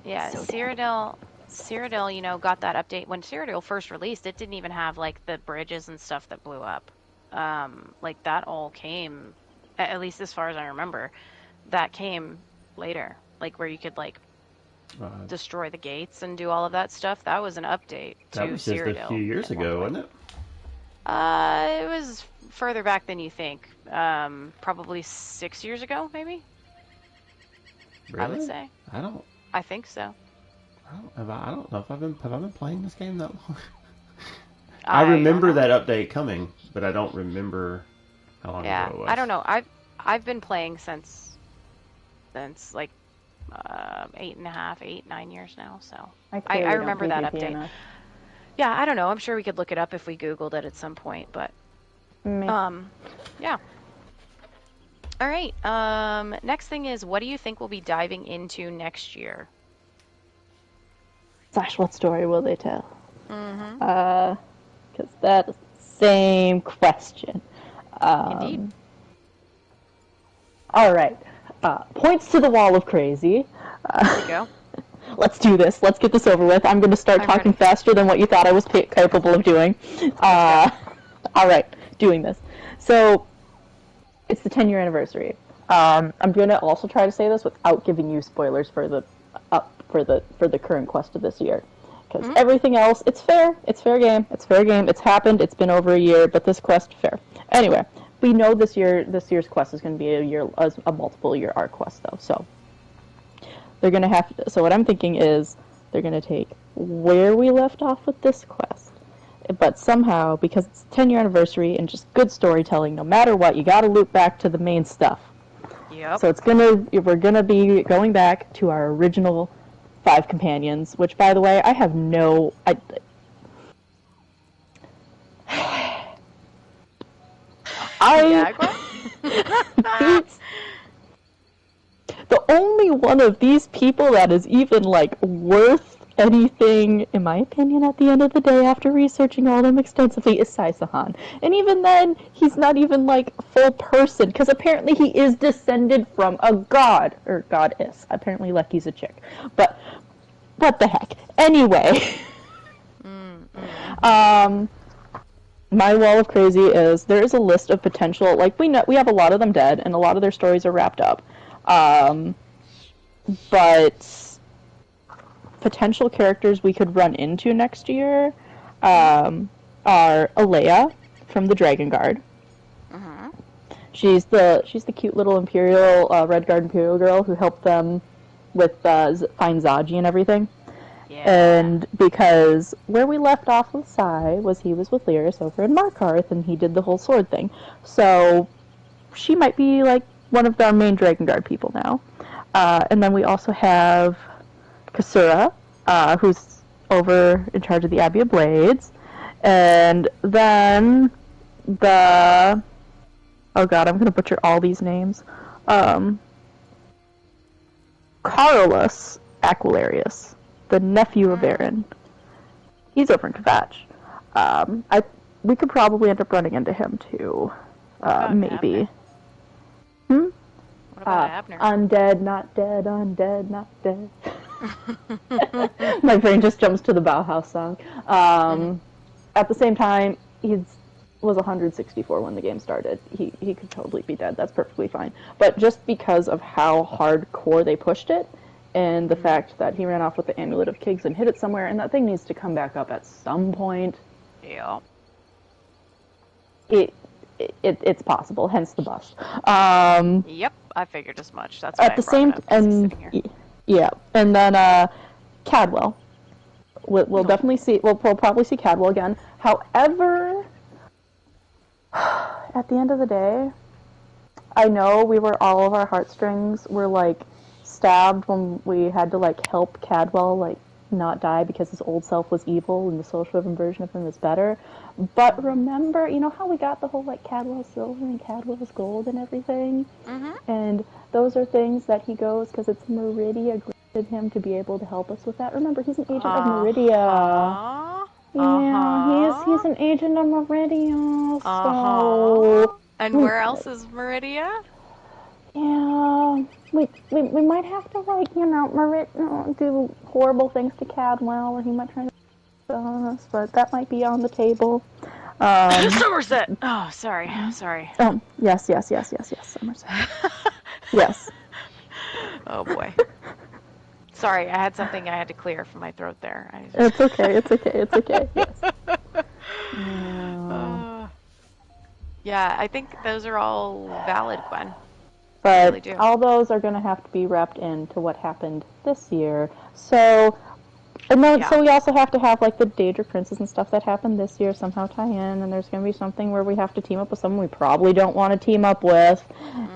Yeah, so Cyrodiil, got that update when Cyrodiil first released. It didn't even have like the bridges and stuff that blew up. Like that all came, at least as far as I remember, that came later. Like where you could like destroy the gates and do all of that stuff. That was an update to Cyrodiil. That was just a few years ago, wasn't it? It was further back than you think. Probably 6 years ago, maybe. Really? I would say. I think so. I don't know if have I been playing this game that long? I remember that update coming, but I don't remember how long ago it was. I don't know. I've been playing since like 9 years now. So I I clearly don't remember that PvP update. enough. Yeah, I don't know. I'm sure we could look it up if we Googled it at some point, but Me. yeah. All right. Next thing is, what do you think we'll be diving into next year? / what story will they tell? Mm-hmm. Because that is the same question. Indeed. All right. Points to the wall of crazy. There we go. Let's do this. Let's get this over with. I'm going to start talking faster than what you thought I was capable of doing. All right. Doing this. So, it's the 10-year anniversary. I'm going to also try to say this without giving you spoilers for the current quest of this year. Because everything else, it's fair. It's fair game. It's fair game. It's happened. It's been over a year, but this quest, fair. Anyway, we know this year's quest is going to be a multiple year arc quest, though. So they're going to have to. So what I'm thinking is they're going to take where we left off with this quest, but somehow, because it's the 10-year anniversary and just good storytelling, no matter what, you got to loop back to the main stuff. Yep. So we're gonna be going back to our original 5 companions, which, by the way, I have no. The only one of these people that is even like worth anything, in my opinion, at the end of the day, after researching all of them extensively, is Saisahan. And even then, he's not even like full person, because apparently he is descended from a god or goddess. Apparently, Lucky's a chick, but what the heck? Anyway, my wall of crazy is there is a list of potential. Like we have a lot of them dead, and a lot of their stories are wrapped up. But potential characters we could run into next year are Alea from the Dragon Guard. She's the cute little Imperial Red Guard Imperial girl who helped them with find Zaji and everything. Yeah. And because where we left off with Sai was he was with Lyris over in Markarth and he did the whole sword thing. So she might be like one of our main Dragon Guard people now. And then we also have Kasura, who's over in charge of the Abbey of Blades. And then the... Oh god, I'm going to butcher all these names. Carolus Aquilarius, the nephew of Aaron. He's over in Kvatch. We could probably end up running into him too. Maybe. Abner? What about Abner? Undead, not dead, undead, not dead. My brain just jumps to the Bauhaus song. At the same time, he was 164 when the game started. He could totally be dead. That's perfectly fine. But just because of how hardcore they pushed it, and the fact that he ran off with the Amulet of Kings and hid it somewhere, and that thing needs to come back up at some point. Yeah. It's possible, hence the bust. Yep, I figured as much. That's why at the same yeah, and then Cadwell. We'll definitely see. We'll probably see Cadwell again. However, at the end of the day, I know all of our heartstrings were like stabbed when we had to like help Cadwell like not die because his old self was evil and the socialism version of him is better. But remember, you know how we got the whole like Cadwell silver and Cadwell's gold and everything? And those are things that he goes because it's Meridia granted him to be able to help us with that. Remember, he's an agent of Meridia. Yeah, he's an agent of Meridia. So and where else is Meridia? Yeah, we might have to like do horrible things to Cadwell, or he might try to us, but that might be on the table. Somerset. Oh, sorry. Oh, yes, Somerset. Yes. Oh boy. Sorry, I had something I had to clear from my throat there. It's okay. Yes. Yeah, I think those are all valid, Gwen. But really all those are going to have to be wrapped into what happened this year. So And then, Yeah. so we also have to have like the Daedra Princes and stuff that happened this year somehow tie in, and there's going to be something where we have to team up with someone we probably don't want to team up with,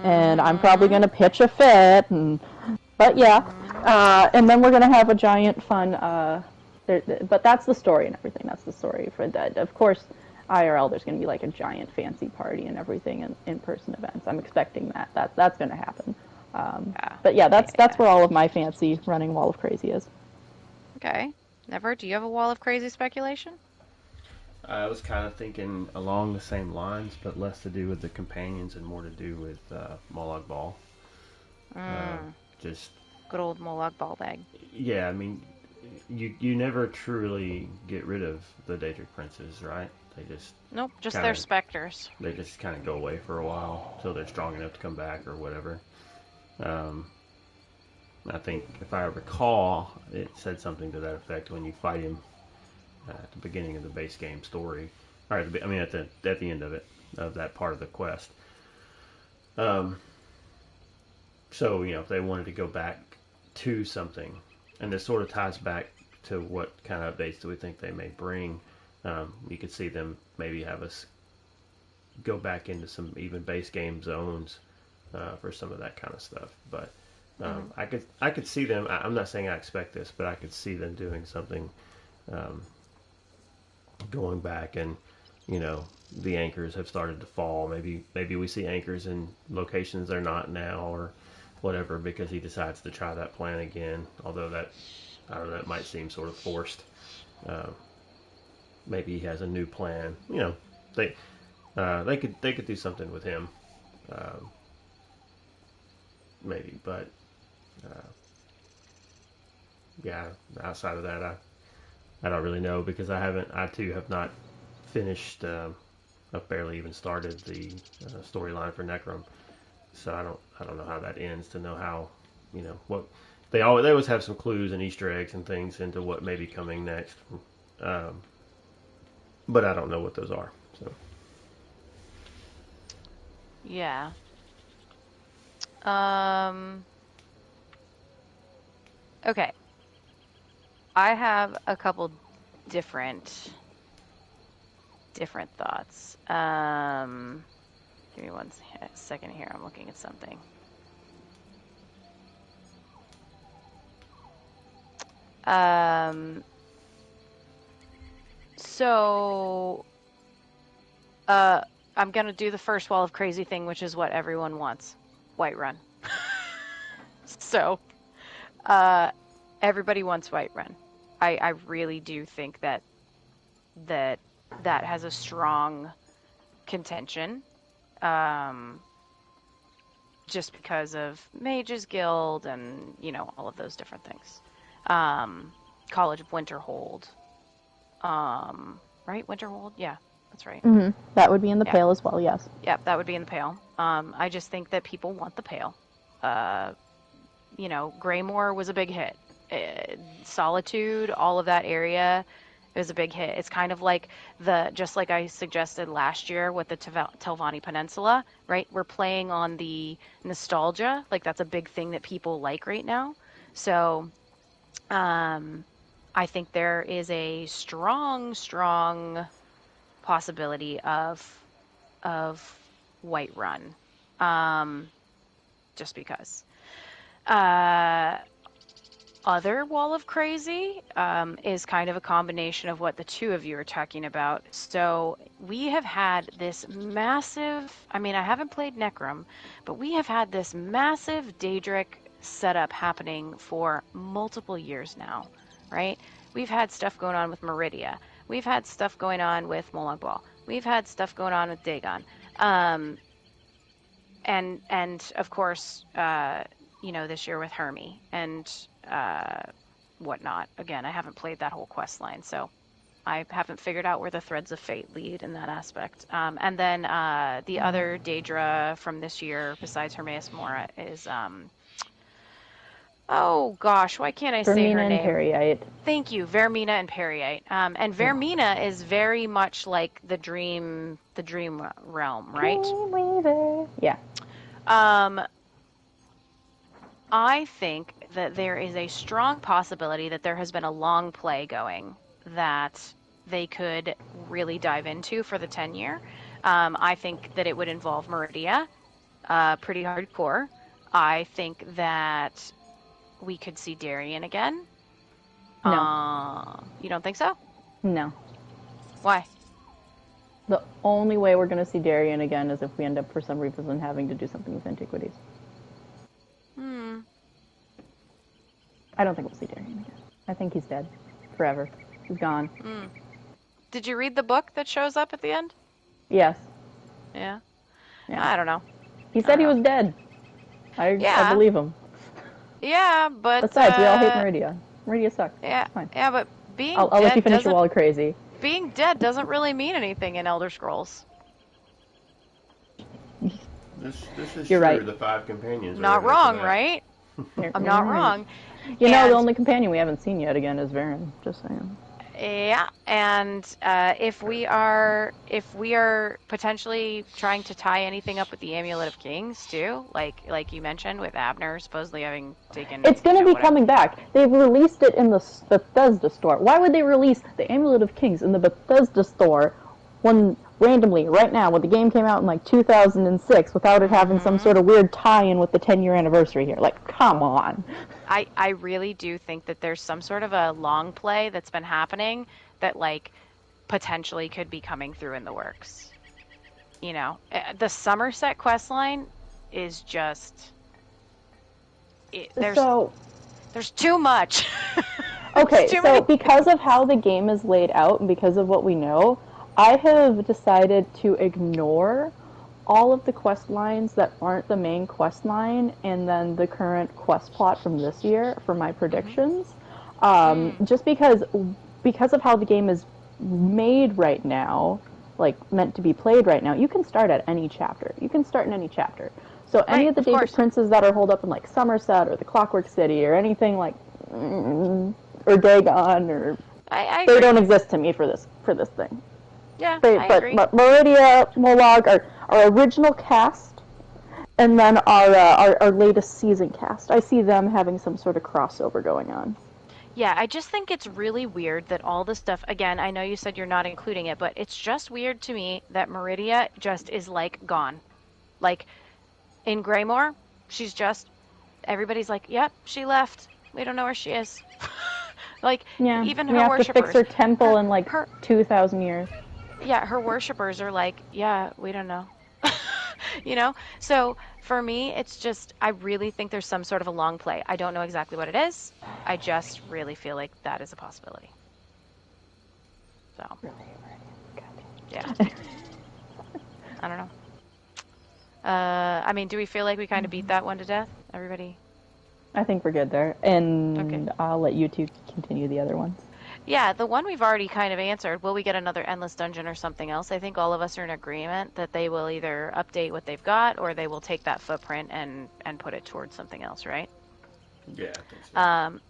and I'm probably going Mm-hmm. to pitch a fit, but yeah, Mm-hmm. and then we're going to have a giant fun. But that's the story and everything. That's the story for that. Of course, IRL there's going to be like a giant fancy party and everything, and in-person events. I'm expecting that's going to happen. Yeah. But yeah, Yeah. that's Yeah. where all of my fancy running Wall of Crazy is. Okay. Never. Do you have a wall of crazy speculation? I was kind of thinking along the same lines, but less to do with the companions and more to do with Molag Bal. Uh, Mm. just Good old Molag ball bag. yeah, I mean, you never truly get rid of the Daedric princes, right? They just Nope. Just kind their of specters. go away for a while until they're strong enough to come back or whatever. Um, I think if I recall, it said something to that effect when you fight him at the beginning of the base game story, or I mean at the end of it, of that part of the quest. Um, so if they wanted to go back to something, and this sort of ties back to what kind of updates do we think they may bring. You could see them maybe have us go back into some even base game zones for some of that kind of stuff. But Mm-hmm. I could see them. I'm not saying I expect this, but I could see them doing something, um, going back and the anchors have started to fall. Maybe we see anchors in locations they're not now or whatever because he decides to try that plan again. Although that I don't know, that might seem sort of forced. Uh, maybe he has a new plan. They they could do something with him, um, maybe. But uh, yeah, outside of that, I don't really know because I too have not finished. I've barely even started the storyline for Necrom, so I don't know how that ends to know how what they always have some clues and Easter eggs and things into what may be coming next, um, but I don't know what those are. So Yeah. Um. Okay. I have a couple different thoughts. Give me one second here. I'm looking at something. Um. So, uh, I'm gonna do the first wall of crazy thing, which is what everyone wants. Whiterun. So, uh, everybody wants Whiterun. I really do think that that has a strong contention. Um, just because of Mages Guild and all of those different things. Um, College of Winterhold. Right, Winterhold. Yeah, that's right. That would be in the Yeah, Pale as well, yes. yeah, that would be in the Pale. I just think that people want the Pale. Uh, Greymoor was a big hit. Solitude, all of that area, it was a big hit. It's kind of like just like I suggested last year with the Telvanni Peninsula, right? We're playing on the nostalgia, like that's a big thing that people like right now. So, um, I think there is a strong possibility of Whiterun, um, just because. Uh, Other Wall of Crazy is kind of a combination of what the two of you are talking about. So we have had this massive, I mean, I haven't played Necrom, but we have had this massive Daedric setup happening for multiple years now, right? We've had stuff going on with Meridia. We've had stuff going on with Molag Bal. We've had stuff going on with Dagon. Um, and of course, this year with Hermie and uh, whatnot. Again, I haven't played that whole quest line, so I haven't figured out where the threads of fate lead in that aspect. And then the other Daedra from this year, besides Hermaeus Mora, is oh gosh, why can't I say her Vermina and name? Periite. Thank you, Vermina and Periite. And Yeah. Vermina is very much like the dream realm, right? Dreamweaver. Yeah. Um, I think that there is a strong possibility that there has been a long play going that they could really dive into for the 10-year. I think that it would involve Meridia, pretty hardcore. I think that we could see Darien again. No. You don't think so? No. Why? The only way we're going to see Darien again is if we end up, for some reason, having to do something with antiquities. I don't think we'll see Darien again. I think he's dead. Forever. He's gone. Did you read the book that shows up at the end? Yes. Yeah. Yeah. I don't know. He said he was dead. I believe him. Yeah, but... Besides, we all hate Meridia. Meridia sucks. Yeah, It's fine. yeah, but being I'll dead let you finish your wall of crazy. Being dead doesn't really mean anything in Elder Scrolls. This is You're true. right. The 5 companions. Not wrong, right? I'm not wrong. You know, the only companion we haven't seen yet again is Varen. Just saying. Yeah, and if we are potentially trying to tie anything up with the Amulet of Kings too, like you mentioned with Abner supposedly having taken, it's going to be whatever. coming back. They've released it in the Bethesda store. Why would they release the Amulet of Kings in the Bethesda store when randomly right now when the game came out in like 2006 without it having some sort of weird tie-in with the 10-year anniversary here? Like, come on. I really do think that there's some sort of a long play that's been happening that like potentially could be coming through in the works. You know, the Somerset questline is just there's too much. Okay, so because of how the game is laid out and because of what we know, I have decided to ignore all of the quest lines that aren't the main quest line and then the current quest plot from this year for my predictions. Just because of how the game is made right now, like meant to be played right now, you can start at any chapter. You can start in any chapter. So any of the David Princes that are holed up in like Somerset or the Clockwork City or anything like or Dagon or they don't exist to me for this thing. Yeah, I agree. But Meridia, Molag, our original cast, and then our latest season cast. I see them having some sort of crossover going on. Yeah, I just think it's really weird that all this stuff, again, I know you said you're not including it, but it's just weird to me that Meridia just is like gone. Like in Greymoor, she's just, everybody's like, yep, she left. We don't know where she is. Like, yeah, even we her have worshippers. to fix her temple in like 2,000 years. Yeah, her worshippers are like, yeah, we don't know. You know? So for me, it's just, I really think there's some sort of a long play. I don't know exactly what it is. I just really feel like that is a possibility. So. Yeah. I don't know. I mean, do we feel like we kind of beat that one to death? Everybody? I think we're good there. And okay. I'll let you two continue the other ones. Yeah, the one we've already kind of answered. Will we get another Endless Dungeon or something else? I think all of us are in agreement that they will either update what they've got or they will take that footprint and put it towards something else, right? Yeah, I think so.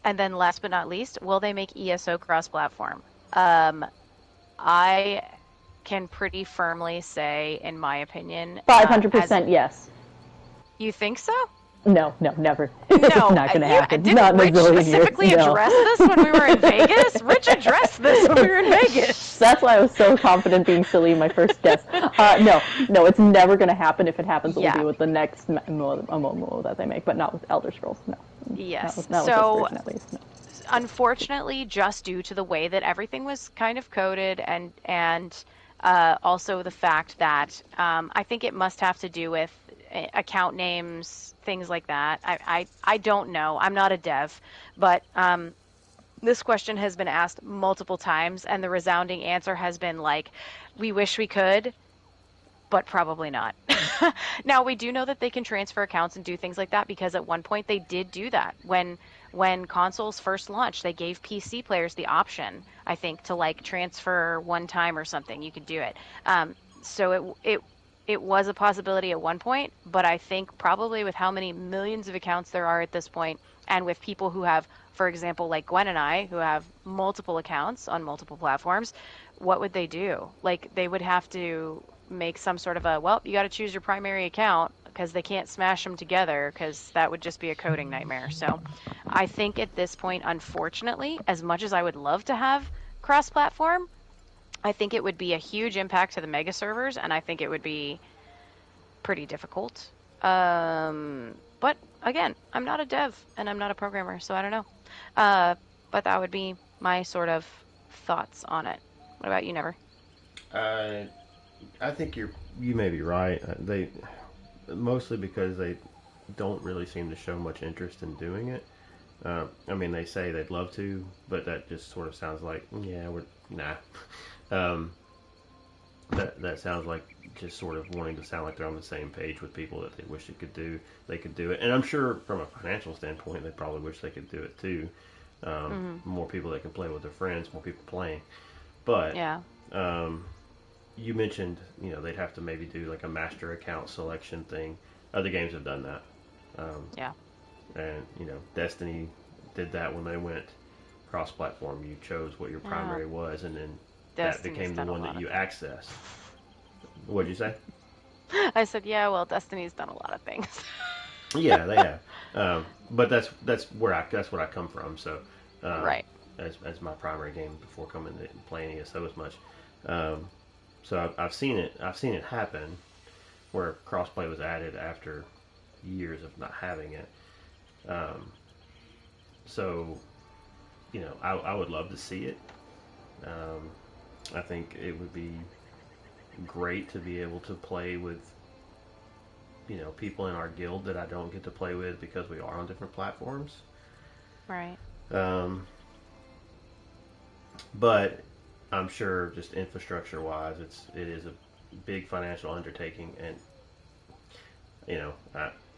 And then last but not least, will they make ESO cross-platform? I can pretty firmly say, in my opinion... 500% yes. You think so? No, never. No, it's not going to happen. Didn't Rich specifically address this when we were in Vegas? Rich addressed this when we were in Vegas. That's why I was so confident being silly in my first guess. No, it's never going to happen. If it happens, it will be with the next MMO that they make, but not with Elder Scrolls, no. Yes. Not with this version, at least, no. Unfortunately, just due to the way that everything was kind of coded and also the fact that I think it must have to do with account names, things like that. I don't know. I'm not a dev, but this question has been asked multiple times, and the resounding answer has been like, we wish we could, but probably not. Now, we do know that they can transfer accounts and do things like that because at one point they did do that. When consoles first launched, they gave PC players the option, I think, to like transfer one time or something. You could do it. So it was a possibility at one point, but I think probably with how many millions of accounts there are at this point, and with people who have, for example, like Gwen and I, who have multiple accounts on multiple platforms, what would they do? Like, they would have to make some sort of you got to choose your primary account. because they can't smash them together because that would just be a coding nightmare. So I think at this point, unfortunately, as much as I would love to have cross-platform, I think it would be a huge impact to the mega servers, and I think it would be pretty difficult. But again, I'm not a dev and I'm not a programmer, so I don't know. But that would be my sort of thoughts on it. What about you, Never? I think you may be right. They mostly because they don't really seem to show much interest in doing it. I mean, they say they'd love to, but that just sort of sounds like, yeah, we're nah. Um, that sounds like just sort of wanting to sound like they're on the same page with people that they wish they could do it. And I'm sure from a financial standpoint, they probably wish they could do it too. More people that can play with their friends, more people playing. But Yeah. you mentioned, they'd have to maybe do like a master account selection thing. Other games have done that. Yeah. And, Destiny did that when they went cross-platform. You chose what your primary was, and then that Destiny's became the done a one lot that of you things. accessed. What'd you say? I said, yeah, well, Destiny's done a lot of things. Yeah, they have. But that's that's what I come from. So, Right. as my primary game before coming to playing ESO as much. So I've seen it happen where crossplay was added after years of not having it. So, I would love to see it. I think it would be great to be able to play with, people in our guild that I don't get to play with because we are on different platforms. Right. But I'm sure just infrastructure wise, it is a big financial undertaking, and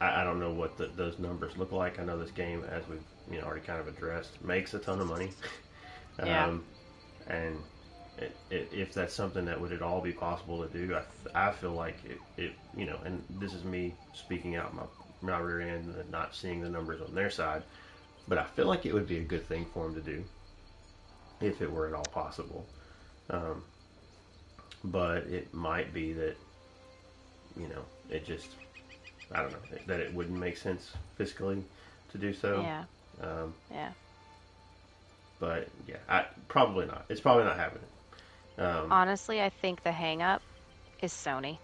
I don't know what those numbers look like. I know this game, as we've already kind of addressed, makes a ton of money. Yeah. And if that's something that would at all be possible to do, I feel like it and this is me speaking out my rear end and not seeing the numbers on their side, but I feel like it would be a good thing for them to do if it were at all possible. But it might be that it just, I don't know, that it wouldn't make sense fiscally to do so. Yeah. Yeah. But yeah, probably not. It's probably not happening. Honestly, I think the hang up is Sony.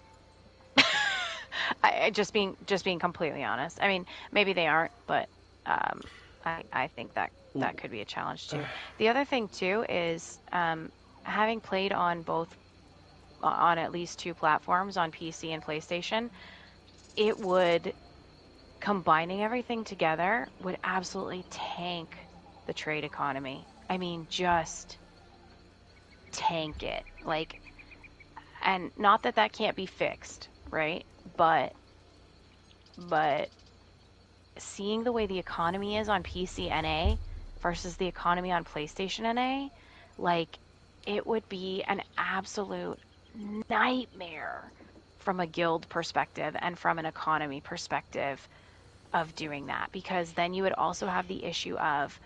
I just being completely honest. I mean, maybe they aren't, but I think that could be a challenge too. The other thing too is having played on at least two platforms, on PC and PlayStation, it would, combining everything together would absolutely tank the trade economy. I mean, just tank it. Like, and not that can't be fixed, right? But seeing the way the economy is on PC NA versus the economy on PlayStation NA, like, it would be an absolute nightmare from a guild perspective and from an economy perspective of doing that, because then you would also have the issue of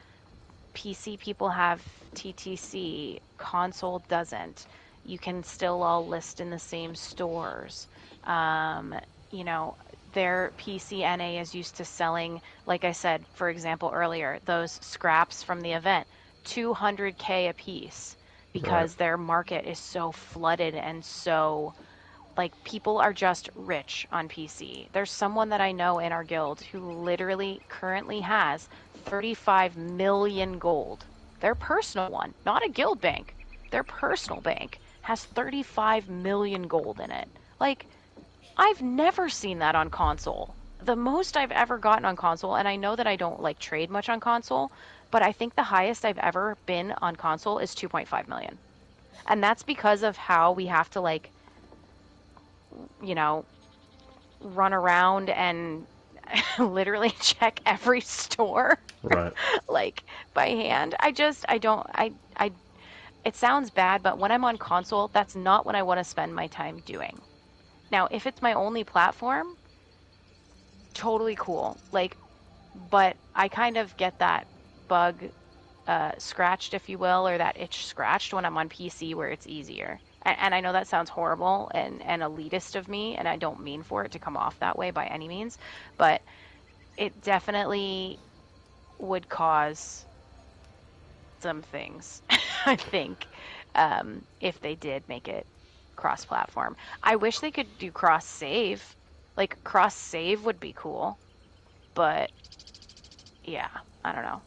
PC people have TTC, console doesn't. You can still all list in the same stores. Their PC NA is used to selling, like I said, for example, earlier, those scraps from the event, 200K a piece, because Right. their market is so flooded and so, like, people are just rich on PC. There's someone that I know in our guild who literally currently has 35 million gold. Their personal one, not a guild bank. Their personal bank has 35 million gold in it. Like, I've never seen that on console. The most I've ever gotten on console, and I know that I don't like trade much on console, but I think the highest I've ever been on console is 2.5 million. And that's because of how we have to, like, you know, run around and literally check every store Right. like by hand. I don't, it sounds bad, but when I'm on console, that's not what I want to spend my time doing. Now, if it's my only platform, totally cool. Like, but I kind of get that bug scratched, if you will, or that itch scratched when I'm on PC where it's easier. and I know that sounds horrible and elitist of me, and I don't mean for it to come off that way by any means, but it definitely would cause some things, I think, if they did make it cross-platform. I wish they could do cross-save. Like, cross-save would be cool, but yeah, I don't know.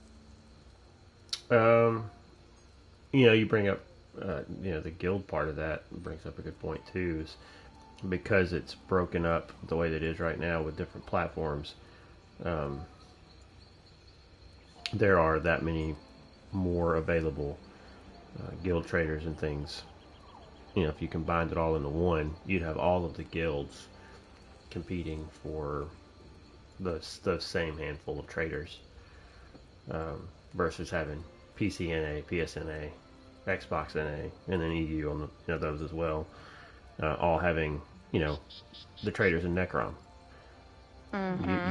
You bring up, the guild part of that brings up a good point too. Is because it's broken up the way that it is right now with different platforms. There are that many more available guild traders and things. If you combined it all into one, you'd have all of the guilds competing for the same handful of traders, versus having PCNA, PSNA, Xbox NA, and then EU on those as well, all having the traders in Necrom.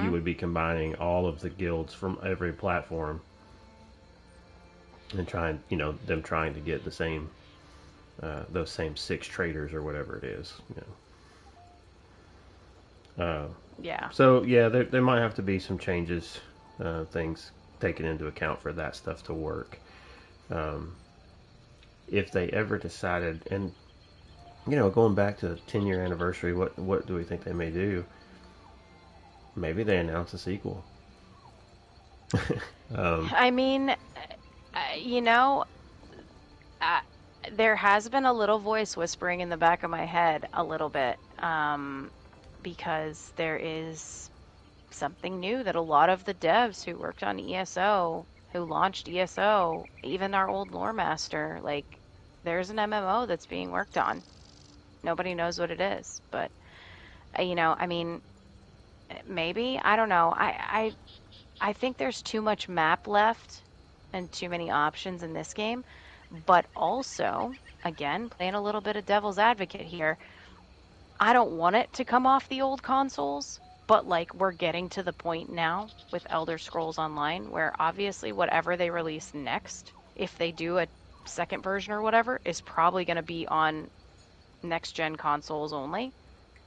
You would be combining all of the guilds from every platform and them trying to get the same those same 6 traders or whatever it is. Yeah. So yeah, there might have to be some changes, things taken into account for that stuff to work. If they ever decided, and going back to the 10-year anniversary, what do we think they may do? Maybe they announce a sequel. I mean, you know, uh, there has been a little voice whispering in the back of my head a little bit, because there is something new that a lot of the devs who worked on ESO, who launched ESO, even our old lore master, like, there's an MMO that's being worked on. Nobody knows what it is, but I mean, maybe, I don't know. I think there's too much map left and too many options in this game, but also, again, playing a little bit of devil's advocate here, I don't want it to come off the old consoles, but like we're getting to the point now with Elder Scrolls Online where obviously whatever they release next, if they do a second version or whatever, is probably going to be on next gen consoles only.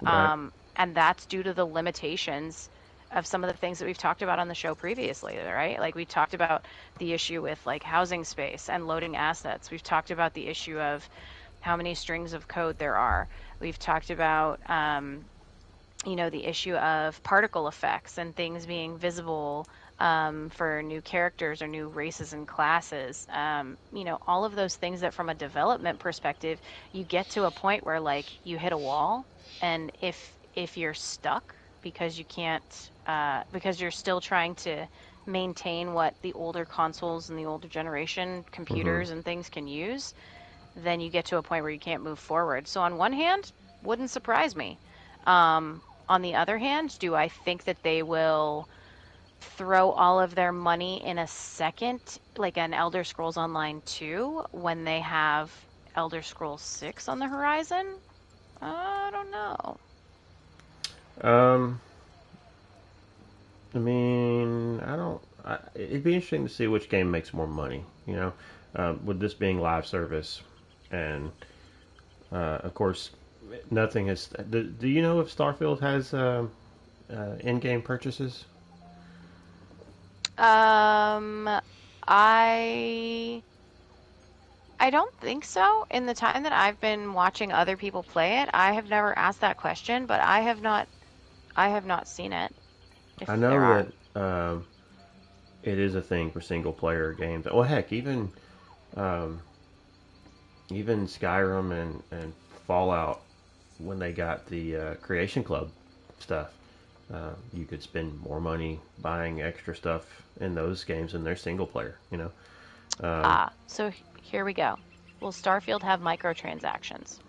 Right. And that's due to the limitations of some of the things that we've talked about on the show previously, right? Like we talked about the issue with like housing space and loading assets. We've talked about the issue of how many strings of code there are. We've talked about, the issue of particle effects and things being visible for new characters or new races and classes. All of those things that from a development perspective, you get to a point where like you hit a wall, and if you're stuck because you can't, because you're still trying to maintain what the older consoles and the older generation computers and things can use, then you get to a point where you can't move forward. So on one hand, wouldn't surprise me. On the other hand, do I think that they will throw all of their money in a second, like an Elder Scrolls Online 2, when they have Elder Scrolls 6 on the horizon? I don't know. I mean, it'd be interesting to see which game makes more money, with this being live service. And, of course, nothing has... Do you know if Starfield has in-game purchases? I don't think so. In the time that I've been watching other people play it, I have never asked that question, but I have not seen it. If I there know are. that it is a thing for single-player games. Well, heck, even Skyrim and Fallout, when they got the Creation Club stuff, you could spend more money buying extra stuff in those games than their single player. So here we go. Will Starfield have microtransactions?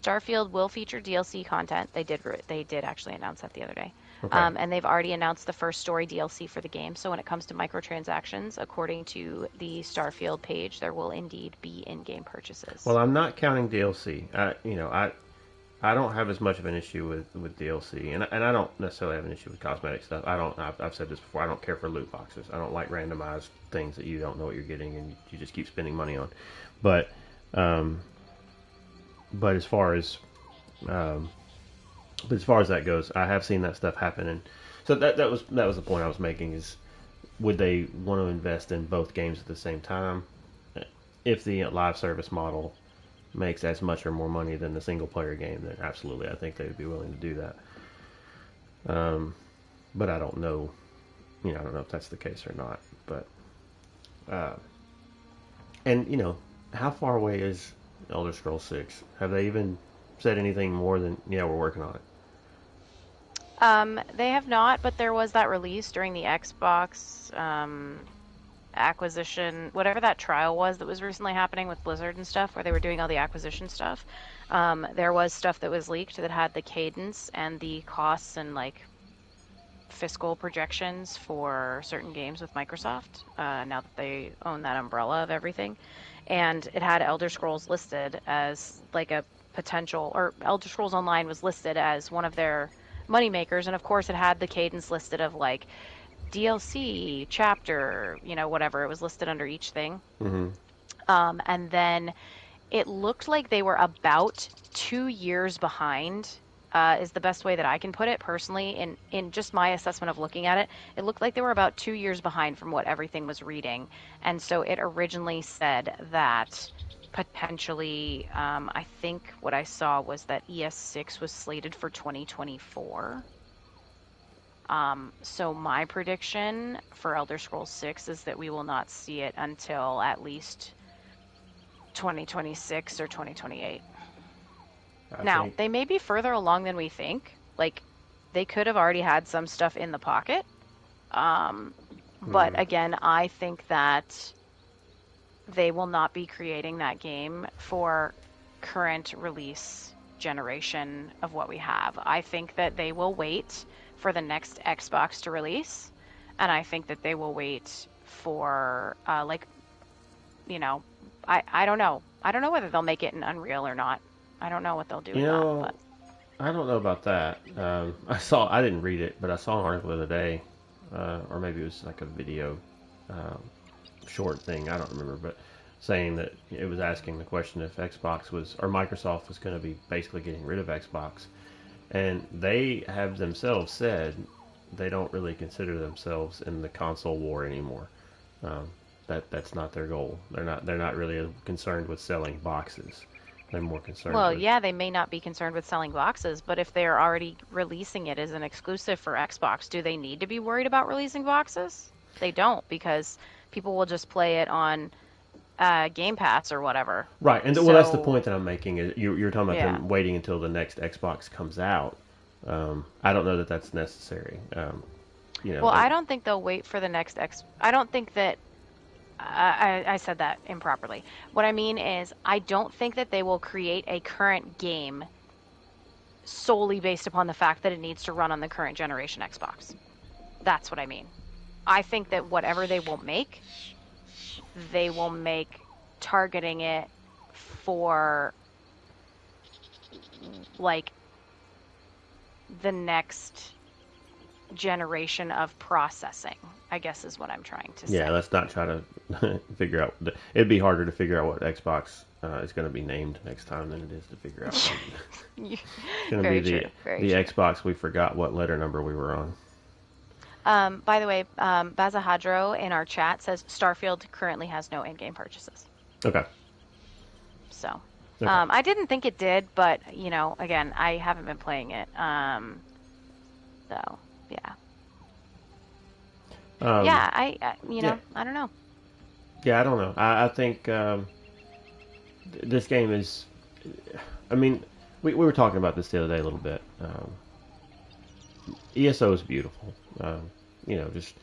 Starfield will feature DLC content. They did actually announce that the other day. Okay. And they've already announced the first story DLC for the game. So when it comes to microtransactions, according to the Starfield page, there will indeed be in-game purchases. Well, I'm not counting DLC. I don't have as much of an issue with DLC, and I don't necessarily have an issue with cosmetic stuff. I've said this before. I don't care for loot boxes. I don't like randomized things that you don't know what you're getting and you just keep spending money on. But but as far as um, but as far as that goes, I have seen that stuff happen, and so that was the point I was making is would they want to invest in both games at the same time if the live service model makes as much or more money than the single player game, then absolutely, I think they would be willing to do that. But I don't know, I don't know if that's the case or not. But and how far away is Elder Scrolls 6? Have they even said anything more than we're working on it? They have not, but there was that release during the Xbox acquisition, whatever that trial was that was recently happening with Blizzard and stuff, where they were doing all the acquisition stuff. There was stuff that was leaked that had the cadence and the costs and like fiscal projections for certain games with Microsoft, now that they own that umbrella of everything. And it had Elder Scrolls listed as like a potential, or Elder Scrolls Online was listed as one of their moneymakers. And of course, it had the cadence listed of like DLC, chapter, whatever. It was listed under each thing. Mm-hmm. And then it looked like they were about 2 years behind, is the best way that I can put it personally. In just my assessment of looking at it, it looked like they were about 2 years behind from what everything was reading. And so it originally said that potentially, I think what I saw was that ES6 was slated for 2024. So my prediction for Elder Scrolls 6 is that we will not see it until at least 2026 or 2028. Now, they may be further along than we think. Like, they could have already had some stuff in the pocket. But again, I think that they will not be creating that game for current release generation of what we have. I think that they will wait for the next Xbox to release, and I think that they will wait for I don't know. I don't know whether they'll make it in Unreal or not. I don't know what they'll do with that. But I don't know about that. I didn't read it, but I saw an article the other day, or maybe it was like a video short thing. I don't remember, but saying that it was asking the question if Xbox was, or Microsoft was going to be basically getting rid of Xbox. And they have themselves said they don't really consider themselves in the console war anymore. That's not their goal. They're not really concerned with selling boxes. They're more concerned. Well, with... yeah, they may not be concerned with selling boxes, but if they're already releasing it as an exclusive for Xbox, do they need to be worried about releasing boxes? They don't, because people will just play it on Game Pass or whatever. Right, and well, that's the point that I'm making. Is you're talking about them waiting until the next Xbox comes out. I don't know that that's necessary. Well, I don't think they'll wait for the next I don't think that. I said that improperly. What I mean is, I don't think that they will create a current game solely based upon the fact that it needs to run on the current generation Xbox. That's what I mean. I think that whatever they will make targeting it for like the next generation of processing, I guess is what I'm trying to say. Yeah, let's not try to figure out. It'd be harder to figure out what Xbox is going to be named next time than it is to figure out. It's going to be the Xbox we forgot what letter number we were on. By the way, Bazahadro in our chat says Starfield currently has no in-game purchases. Okay. So, I didn't think it did, but again, I haven't been playing it. So, yeah. I don't know. Yeah, I don't know. I think this game is. I mean, we were talking about this the other day a little bit. ESO is beautiful. Just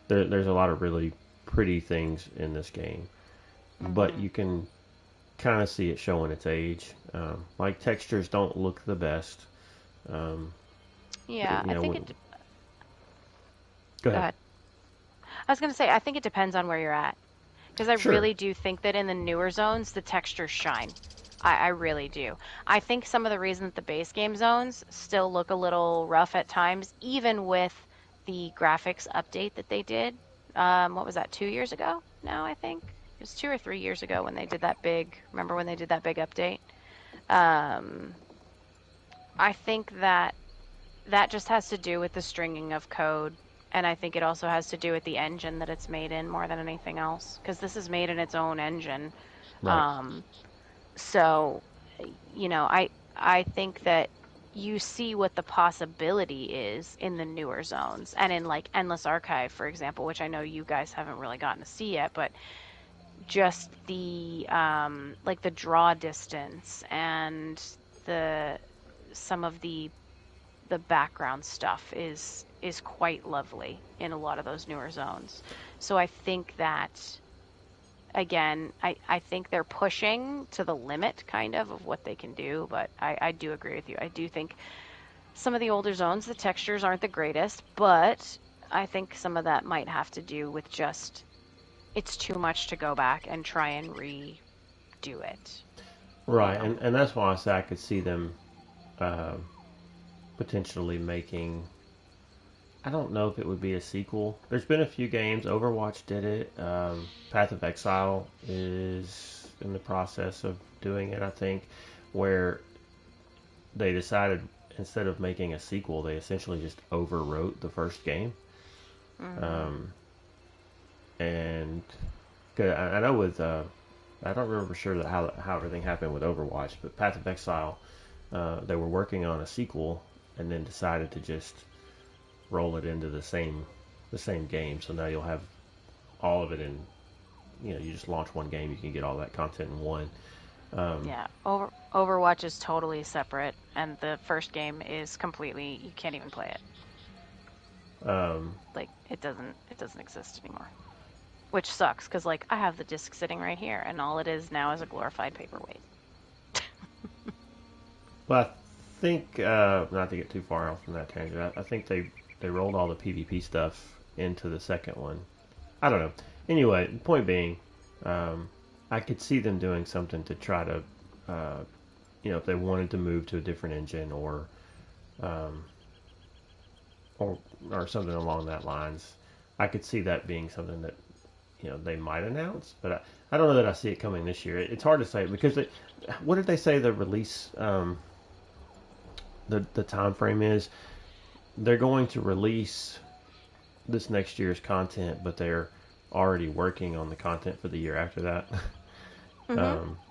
there's a lot of really pretty things in this game, but you can kind of see it showing its age. Like textures don't look the best. I think it. Go ahead. I was going to say, I think it depends on where you're at. Because I really do think that in the newer zones, the textures shine. I really do. I think some of the reason that the base game zones still look a little rough at times, even with the graphics update that they did. What was that, 2 years ago now, I think? It was 2 or 3 years ago when they did that big, remember when they did that big update? Um, I think that just has to do with the stringing of code, and I think it also has to do with the engine that it's made in more than anything else, because this is made in its own engine. Right. Um, so, I think that you see what the possibility is in the newer zones and in like Endless Archive, for example, which I know you guys haven't really gotten to see yet, but just the like the draw distance and the some of the background stuff is quite lovely in a lot of those newer zones. So I think that again, I think they're pushing to the limit kind of what they can do, but I do agree with you. I do think some of the older zones, the textures aren't the greatest, but I think some of that might have to do with just it's too much to go back and try and redo it. Right, and that's why I say I could see them uh, potentially making. I don't know if it would be a sequel. There's been a few games. Overwatch did it. Path of Exile is in the process of doing it, I think, where they decided instead of making a sequel, they essentially just overwrote the first game. Um, and 'cause I know with I don't remember sure that how everything happened with Overwatch, but Path of Exile, they were working on a sequel and then decided to just roll it into the same game. So now you'll have all of it in. You just launch one game, you can get all that content in one. Yeah, Overwatch is totally separate, and the first game is completely you can't even play it. Like it doesn't exist anymore, which sucks because like I have the disc sitting right here, and all it is now is a glorified paperweight. But I think not to get too far off from that tangent, I think they rolled all the PvP stuff into the second one. I don't know. Anyway, point being, I could see them doing something to try to, if they wanted to move to a different engine or something along that lines. I could see that being something that they might announce, but I don't know that I see it coming this year. It's hard to say because what did they say the release the time frame is? They're going to release this next year's content, but they're already working on the content for the year after that.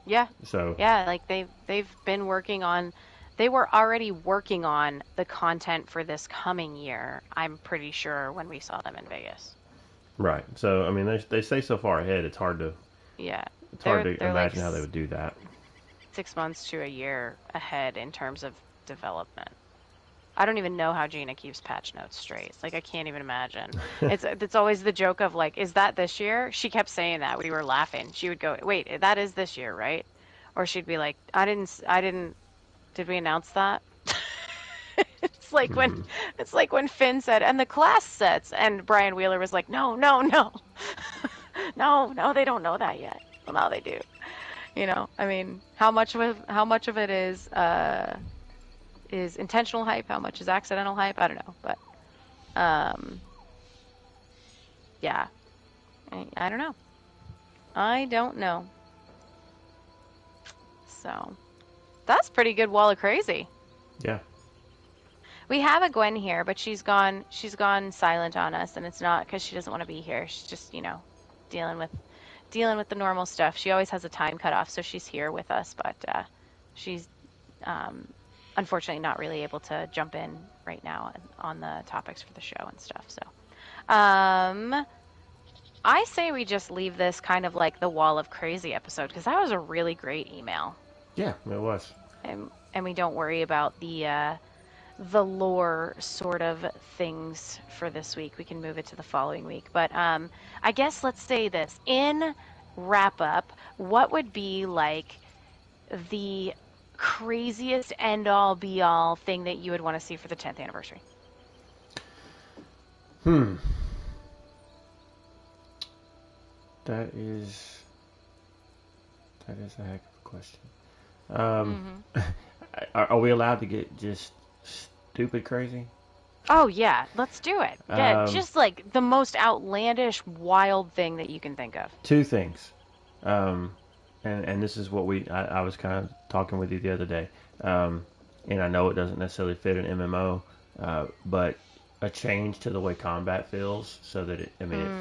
Yeah. So yeah, like they've been working on. They were already working on the content for this coming year. I'm pretty sure when we saw them in Vegas. right. So I mean, they stay so far ahead. It's hard to Yeah, imagine like how they would do that. 6 months to a year ahead in terms of development. I don't even know how Gina keeps patch notes straight. Like I can't even imagine. It's always the joke of like, is that this year? She kept saying that. We were laughing. She would go, "Wait, that is this year, right?" Or she'd be like, "I didn't. Did we announce that?" It's like when Mm-hmm. Finn said, "And the class sets," and Brian Wheeler was like, "No, no, no, no, they don't know that yet." Well, now they do. I mean, how much of it is intentional hype, how much is accidental hype, I don't know, but yeah, I don't know. So that's pretty good wall of crazy. Yeah. We have a Gwen here, but she's gone silent on us, and it's not because she doesn't want to be here. She's just dealing with the normal stuff. She always has a time cutoff, so she's here with us, but she's unfortunately not really able to jump in right now on the topics for the show and stuff. So I say we just leave this kind of like the Wall of Crazy episode because that was a really great email. Yeah, it was. And we don't worry about the lore sort of things for this week. We can move it to the following week. But I guess let's say this. In wrap up, what would be like the craziest end all be all thing that you would want to see for the 10th anniversary? That is a heck of a question. Are we allowed to get just stupid crazy? Oh yeah, let's do it. Yeah, just like the most outlandish, wild thing that you can think of. Two things. and this is what I was kind of talking with you the other day, and I know it doesn't necessarily fit an MMO, but a change to the way combat feels, so that it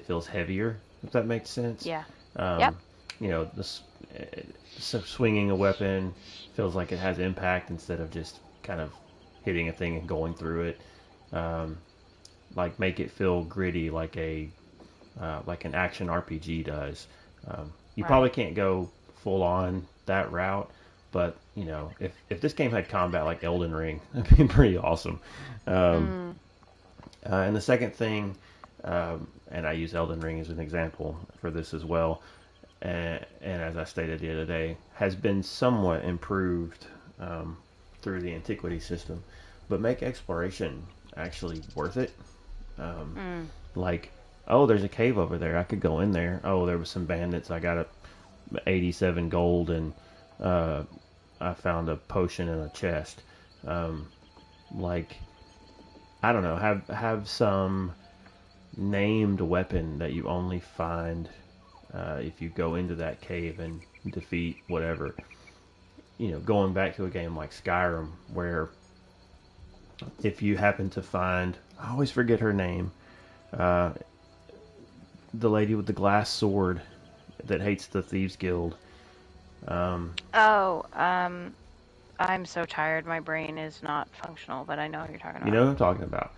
feels heavier, if that makes sense. Yeah. Yep. Um, this so swinging a weapon feels like it has impact instead of just kind of hitting a thing and going through it. Um, like make it feel gritty, like an action RPG does. You probably Right. can't go full on that route, but if this game had combat like Elden Ring, that'd be pretty awesome. Um, Mm. and the second thing, and I use Elden Ring as an example for this as well, and as I stated the other day, has been somewhat improved through the antiquity system, but make exploration actually worth it. Um, Mm. like, oh, there's a cave over there. I could go in there. Oh, there was some bandits. I got a 87 gold and uh, I found a potion in a chest. Um, like, I don't know. Have some named weapon that you only find if you go into that cave and defeat whatever. Going back to a game like Skyrim, where if you happen to find, I always forget her name, uh, the lady with the glass sword that hates the Thieves Guild. Um, Oh, I'm so tired. My brain is not functional, but I know what you're talking you know about. what I'm talking about.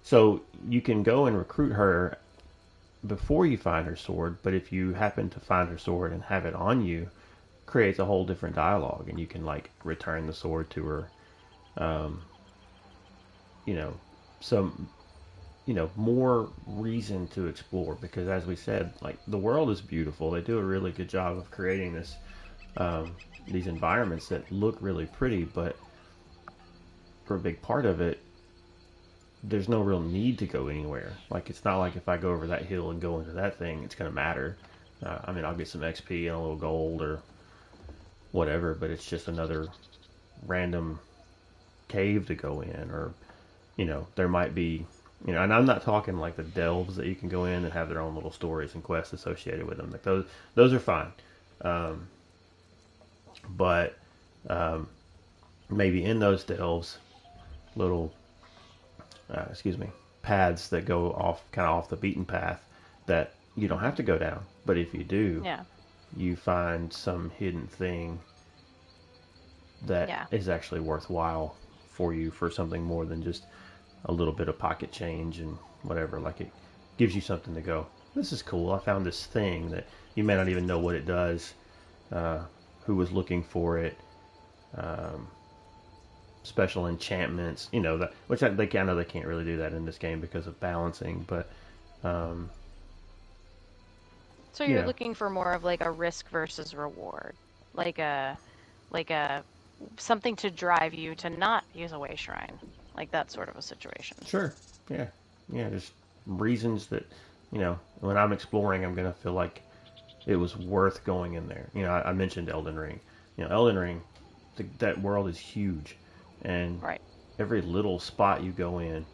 So you can go and recruit her before you find her sword, but if you happen to find her sword and have it on you, creates a whole different dialogue, and you can like return the sword to her. Um, you know, some more reason to explore because, as we said, like the world is beautiful. They do a really good job of creating um, these environments that look really pretty, but for a big part of it, there's no real need to go anywhere. Like it's not like if I go over that hill and go into that thing, it's gonna matter. I mean, I'll get some XP and a little gold or whatever, but it's just another random cave to go in, or there might be, and I'm not talking like the delves that you can go in and have their own little stories and quests associated with them. Like those are fine, um, but um, maybe in those delves, little excuse me, paths that go off kind of off the beaten path that you don't have Hmm. to go down. But if you do, Yeah. you find some hidden thing that Yeah. is actually worthwhile for you for something more than just a little bit of pocket change and whatever. Like it gives you something to go, this is cool. I found this thing that you may not even know what it does, uh, who was looking for it, um, special enchantments, that which I know they can't really do that in this game because of balancing, but um, So you you're know, looking for more of like a risk versus reward, like a something to drive you to not use a way shrine, like that sort of a situation. sure, yeah, yeah, just reasons that when I'm exploring, I'm gonna feel like it was worth going in there. I mentioned Elden Ring. Elden Ring, that world is huge, and Right. every little spot you go in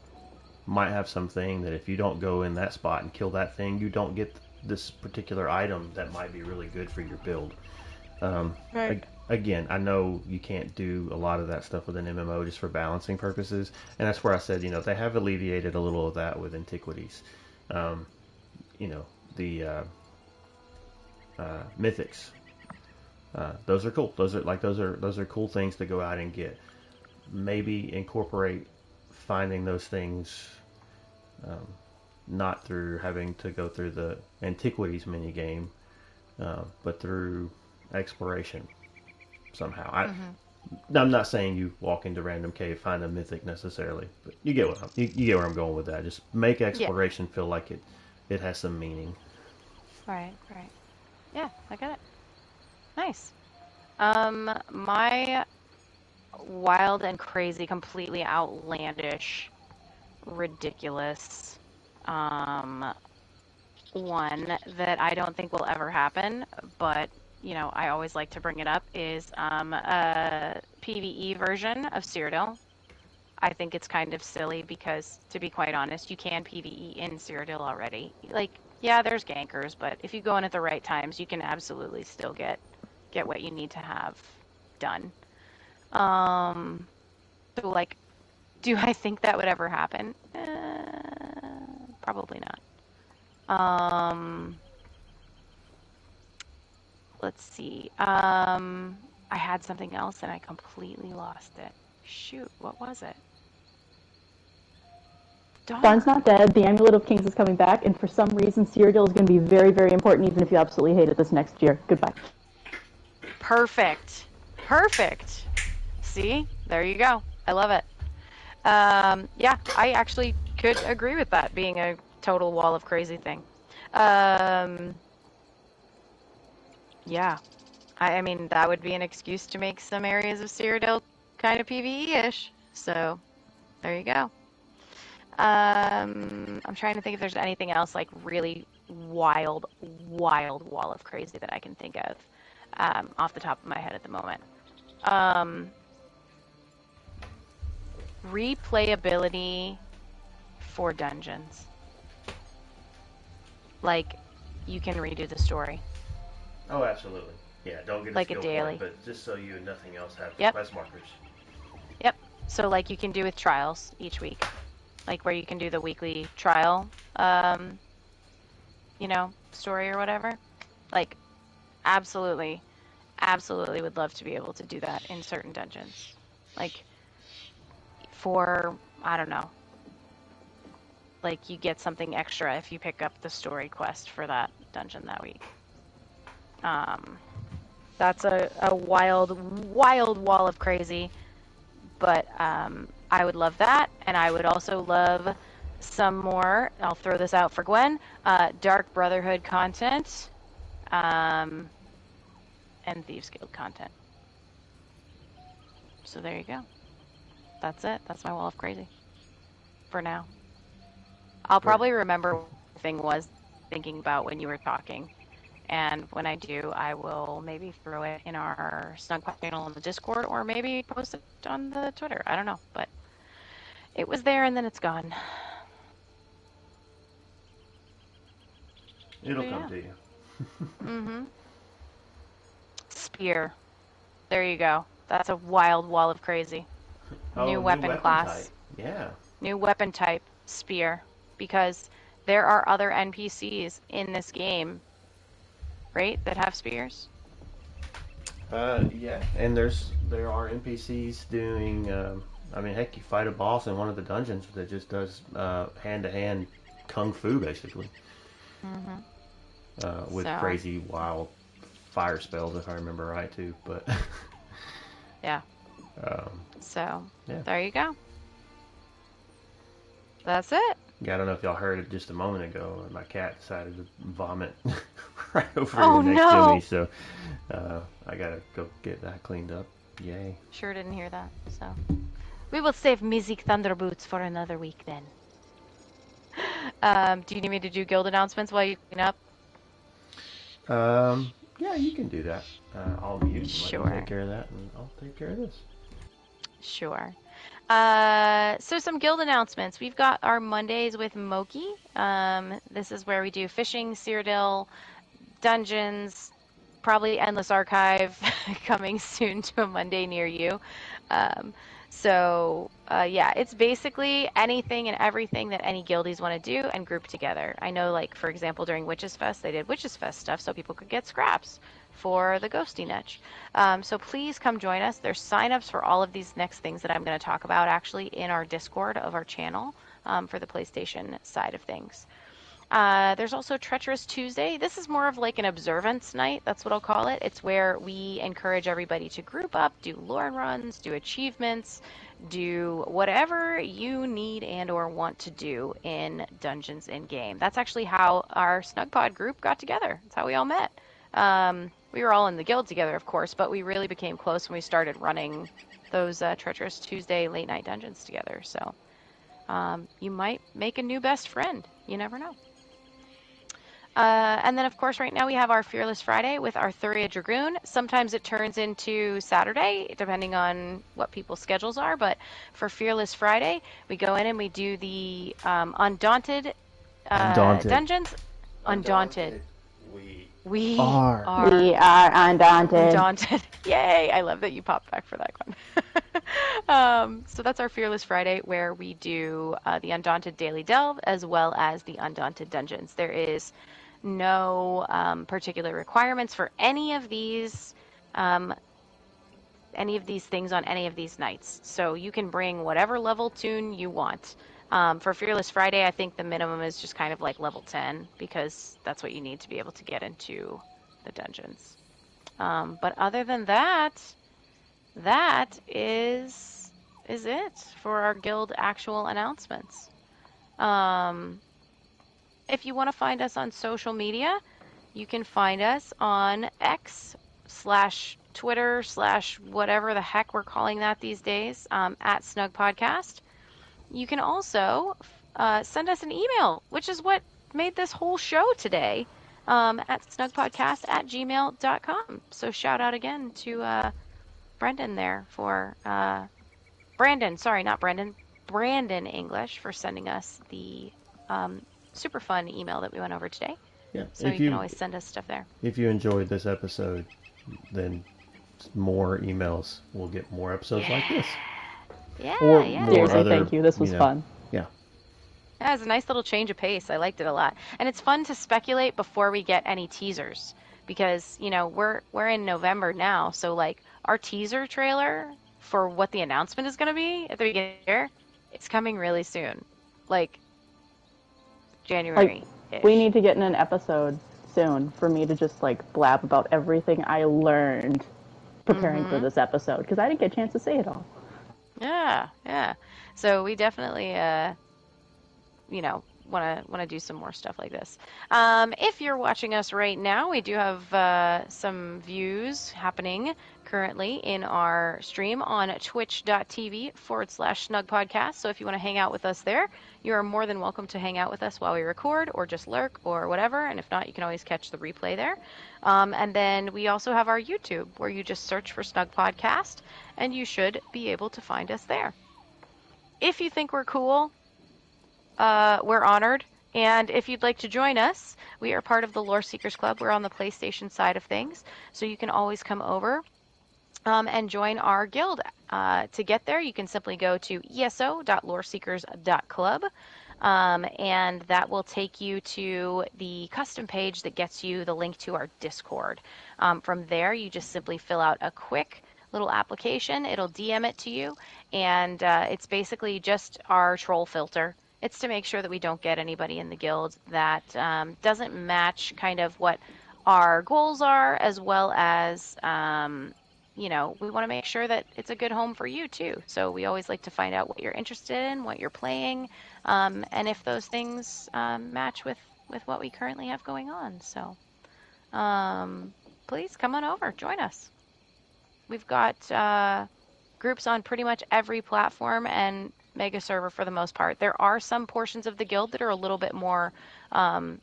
might have something that if you don't go in that spot and kill that thing, you don't get this particular item that might be really good for your build. Um, Right. Again, I know you can't do a lot of that stuff with an MMO just for balancing purposes, and that's where I said, they have alleviated a little of that with Antiquities. Um, you know, the mythics. Those are cool. Those are cool things to go out and get. Maybe incorporate finding those things, um, not through having to go through the antiquities mini game, but through exploration somehow. Hmm. I'm not saying you walk into random cave find a mythic necessarily, but you get where I'm going with that. Just make Yeah. exploration feel like it has some meaning. Right. Right. Yeah, I get it. Nice. My wild and crazy, completely outlandish, ridiculous, um, one that I don't think will ever happen, but I always like to bring it up is a PvE version of Cyrodiil. I think it's kind of silly because, to be quite honest, you can PvE in Cyrodiil already. Like, Yeah, there's gankers, but if you go in at the right times, you can absolutely still get what you need to have done. Um, so like, do I think that would ever happen? Probably not. Let's see. I had something else and I completely lost it. Shoot, what was it? Darn's Darn. not dead. The Amulet of Kings is coming back, and for some reason, Cyrodiil is going to be very, very important, even if you absolutely hate it this next year. Goodbye. Perfect. Perfect. See? There you go. I love it. Yeah, I actually could agree with that being a total wall of crazy thing. Yeah. I mean, that would be an excuse to make some areas of Cyrodiil kind of PvE-ish. So, there you go. I'm trying to think if there's anything else like really wild wall of crazy that I can think of off the top of my head at the moment. Replayability for dungeons. Like, you can redo the story. Oh, absolutely. Yeah, don't get a like skill a daily. point, but just so you and nothing else have Yep. quest markers. Yep. So like you can do with trials each week. Like where you can do the weekly trial, story or whatever. Like, absolutely would love to be able to do that in certain dungeons. Like, for, I don't know, like you get something extra if you pick up the story quest for that dungeon that week. That's a wild wall of crazy, but I would love that, and I would also love some more, I'll throw this out for Gwen, Dark Brotherhood content, and Thieves Guild content. So there you go. That's it. That's my wall of crazy. For now. I'll probably remember what the thing was thinking about when you were talking. And when I do, I will maybe throw it in our Snugpod channel on the Discord, or maybe post it on the Twitter. I don't know, but it was there and then it's gone. It'll come to you. Mm-hmm. Spear. There you go. That's a wild wall of crazy. New weapon class. Type. Yeah. New weapon type, spear. Because there are other NPCs in this game, right, that have spears? Yeah. And there are NPCs doing, heck, you fight a boss in one of the dungeons that just does hand-to-hand kung fu, basically. Mm-hmm. With crazy, wild fire spells, if I remember right, too. But yeah. There you go. That's it. Yeah, I don't know if y'all heard it just a moment ago. My cat decided to vomit right over next to me, so I gotta go get that cleaned up. Yay. Sure didn't hear that. So we will save Music Thunderboots for another week then. Do you need me to do guild announcements while you clean up? Yeah, you can do that. I'll mute and let you take care of that, and I'll take care of this. Sure. So some guild announcements. We've got our Mondays with Moki. This is where we do fishing, Cyrodiil, dungeons, probably Endless Archive coming soon to a Monday near you. Yeah, it's basically anything and everything that any guildies want to do and group together. I know, like, for example, during Witches Fest, they did Witches Fest stuff so people could get scraps for the ghosty niche. So please come join us. There's signups for all of these next things that I'm going to talk about actually in our Discord of our channel for the PlayStation side of things. There's also Treacherous Tuesday. This is more of like an observance night. That's what I'll call it. It's where we encourage everybody to group up, do lore runs, do achievements, do whatever you need and or want to do in dungeons in game. That's actually how our Snugpod group got together. That's how we all met. We were all in the guild together, of course, but we really became close when we started running those Treacherous Tuesday late night dungeons together. So you might make a new best friend. You never know. And then, of course, right now we have our Fearless Friday with our Thuria Dragoon. Sometimes it turns into Saturday, depending on what people's schedules are. But for Fearless Friday, we go in and we do the Undaunted dungeons. Undaunted. We We are. are We are undaunted. Undaunted. Yay! I love that you popped back for that one. So that's our Fearless Friday, where we do the Undaunted Daily Delve as well as the Undaunted Dungeons. There is no particular requirements for um, any of these things on any of these nights. So you can bring whatever level tune you want. For Fearless Friday, I think the minimum is just kind of like level 10 because that's what you need to be able to get into the dungeons. But other than that, that is it for our guild actual announcements. If you want to find us on social media, you can find us on X slash Twitter slash whatever the heck we're calling that these days, at Snugpod Cast. You can also send us an email, which is what made this whole show today, at snugpodcast@gmail.com. So shout out again to Brendan there for Brandon, sorry, not Brendan, Brandon English for sending us the super fun email that we went over today. Yeah. So you can always send us stuff there. If you enjoyed this episode, then more emails. We'll get more episodes like this. Yeah, Or yeah. more Seriously, other, thank you. This was fun. Yeah. Yeah, it was a nice little change of pace. I liked it a lot. And it's fun to speculate before we get any teasers because, we're in November now, so like our teaser trailer for what the announcement is going to be at the beginning of the year, it's coming really soon. Like January. We need to get in an episode soon for me to just like blab about everything I learned preparing for this episode because I didn't get a chance to say it all. Yeah, yeah. So we definitely want to do some more stuff like this. If you're watching us right now, we do have some views happening currently in our stream on twitch.tv/snugpodcast. So if you want to hang out with us there, you are more than welcome to hang out with us while we record or just lurk or whatever. And if not, you can always catch the replay there. And then we also have our YouTube where you just search for Snug Podcast and you should be able to find us there. If you think we're cool, we're honored. And if you'd like to join us, we are part of the Lore Seekers Club. We're on the PlayStation side of things. So you can always come over and join our guild. To get there, you can simply go to eso.loreseekers.club. And that will take you to the custom page that gets you the link to our Discord. From there, you just simply fill out a quick little application. It'll DM it to you. And it's basically just our troll filter. It's to make sure that we don't get anybody in the guild that doesn't match kind of what our goals are, as well as, we want to make sure that it's a good home for you too. So we always like to find out what you're interested in, what you're playing, and if those things match with what we currently have going on. So please come on over, join us. We've got groups on pretty much every platform and mega server for the most part. There are some portions of the guild that are a little bit more of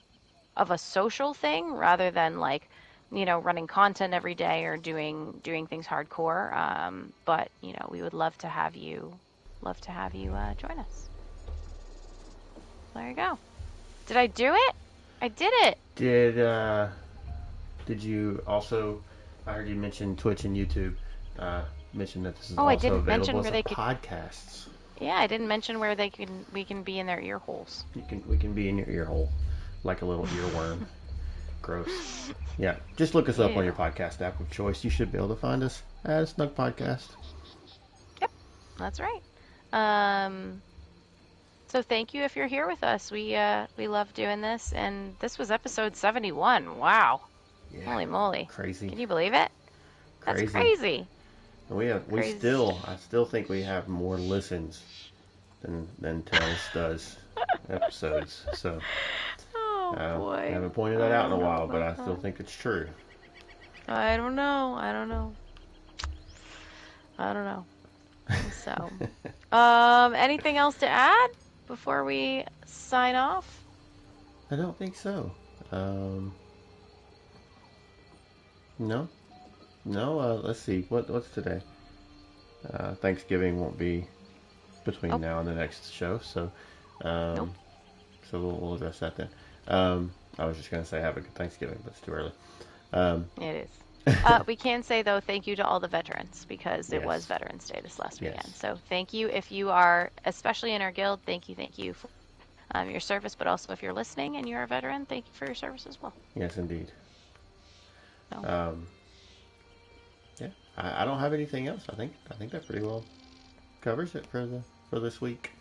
a social thing rather than like, running content every day or doing things hardcore. But we would love to have you join us. There you go. Did I do it? I did it. Did you also? I heard you mention Twitch and YouTube. Mention that this is I also didn't mention available where as they a could. podcasts. Yeah, I didn't mention where we can be in their ear holes. We can be in your ear hole, like a little earworm. Gross. Yeah, just look us up on your podcast app of choice. You should be able to find us at A Snug Podcast. Yep, that's right. So thank you if you're here with us. We love doing this, and this was episode 71. Wow. Yeah, holy moly. Crazy. Can you believe it? Crazy. That's crazy. I still think we have more listens than Tails does episodes. So boy. I haven't pointed that out in a while, but I still think it's true. I don't know. So, anything else to add before we sign off? I don't think so. No. Let's see. What's today? Thanksgiving won't be between now and the next show, so Nope. so we'll address that then. I was just going to say have a good Thanksgiving, but it's too early. It is. We can say, though, thank you to all the veterans because it was Yes. Veterans Day this last weekend. Yes. So thank you if you are, especially in our guild, thank you for your service, but also if you're listening and you're a veteran, thank you for your service as well. Yes, indeed. So, Yeah, I don't have anything else. I think that pretty well covers it for this week.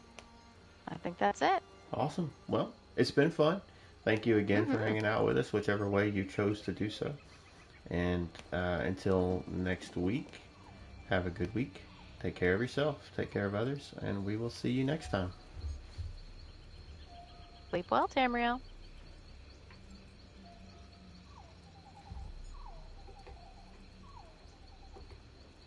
I think that's it. Awesome. Well, it's been fun. Thank you again for Mm-hmm. hanging out with us, whichever way you chose to do so. And until next week, have a good week. Take care of yourself. Take care of others, and we will see you next time. Sleep well, Tamriel.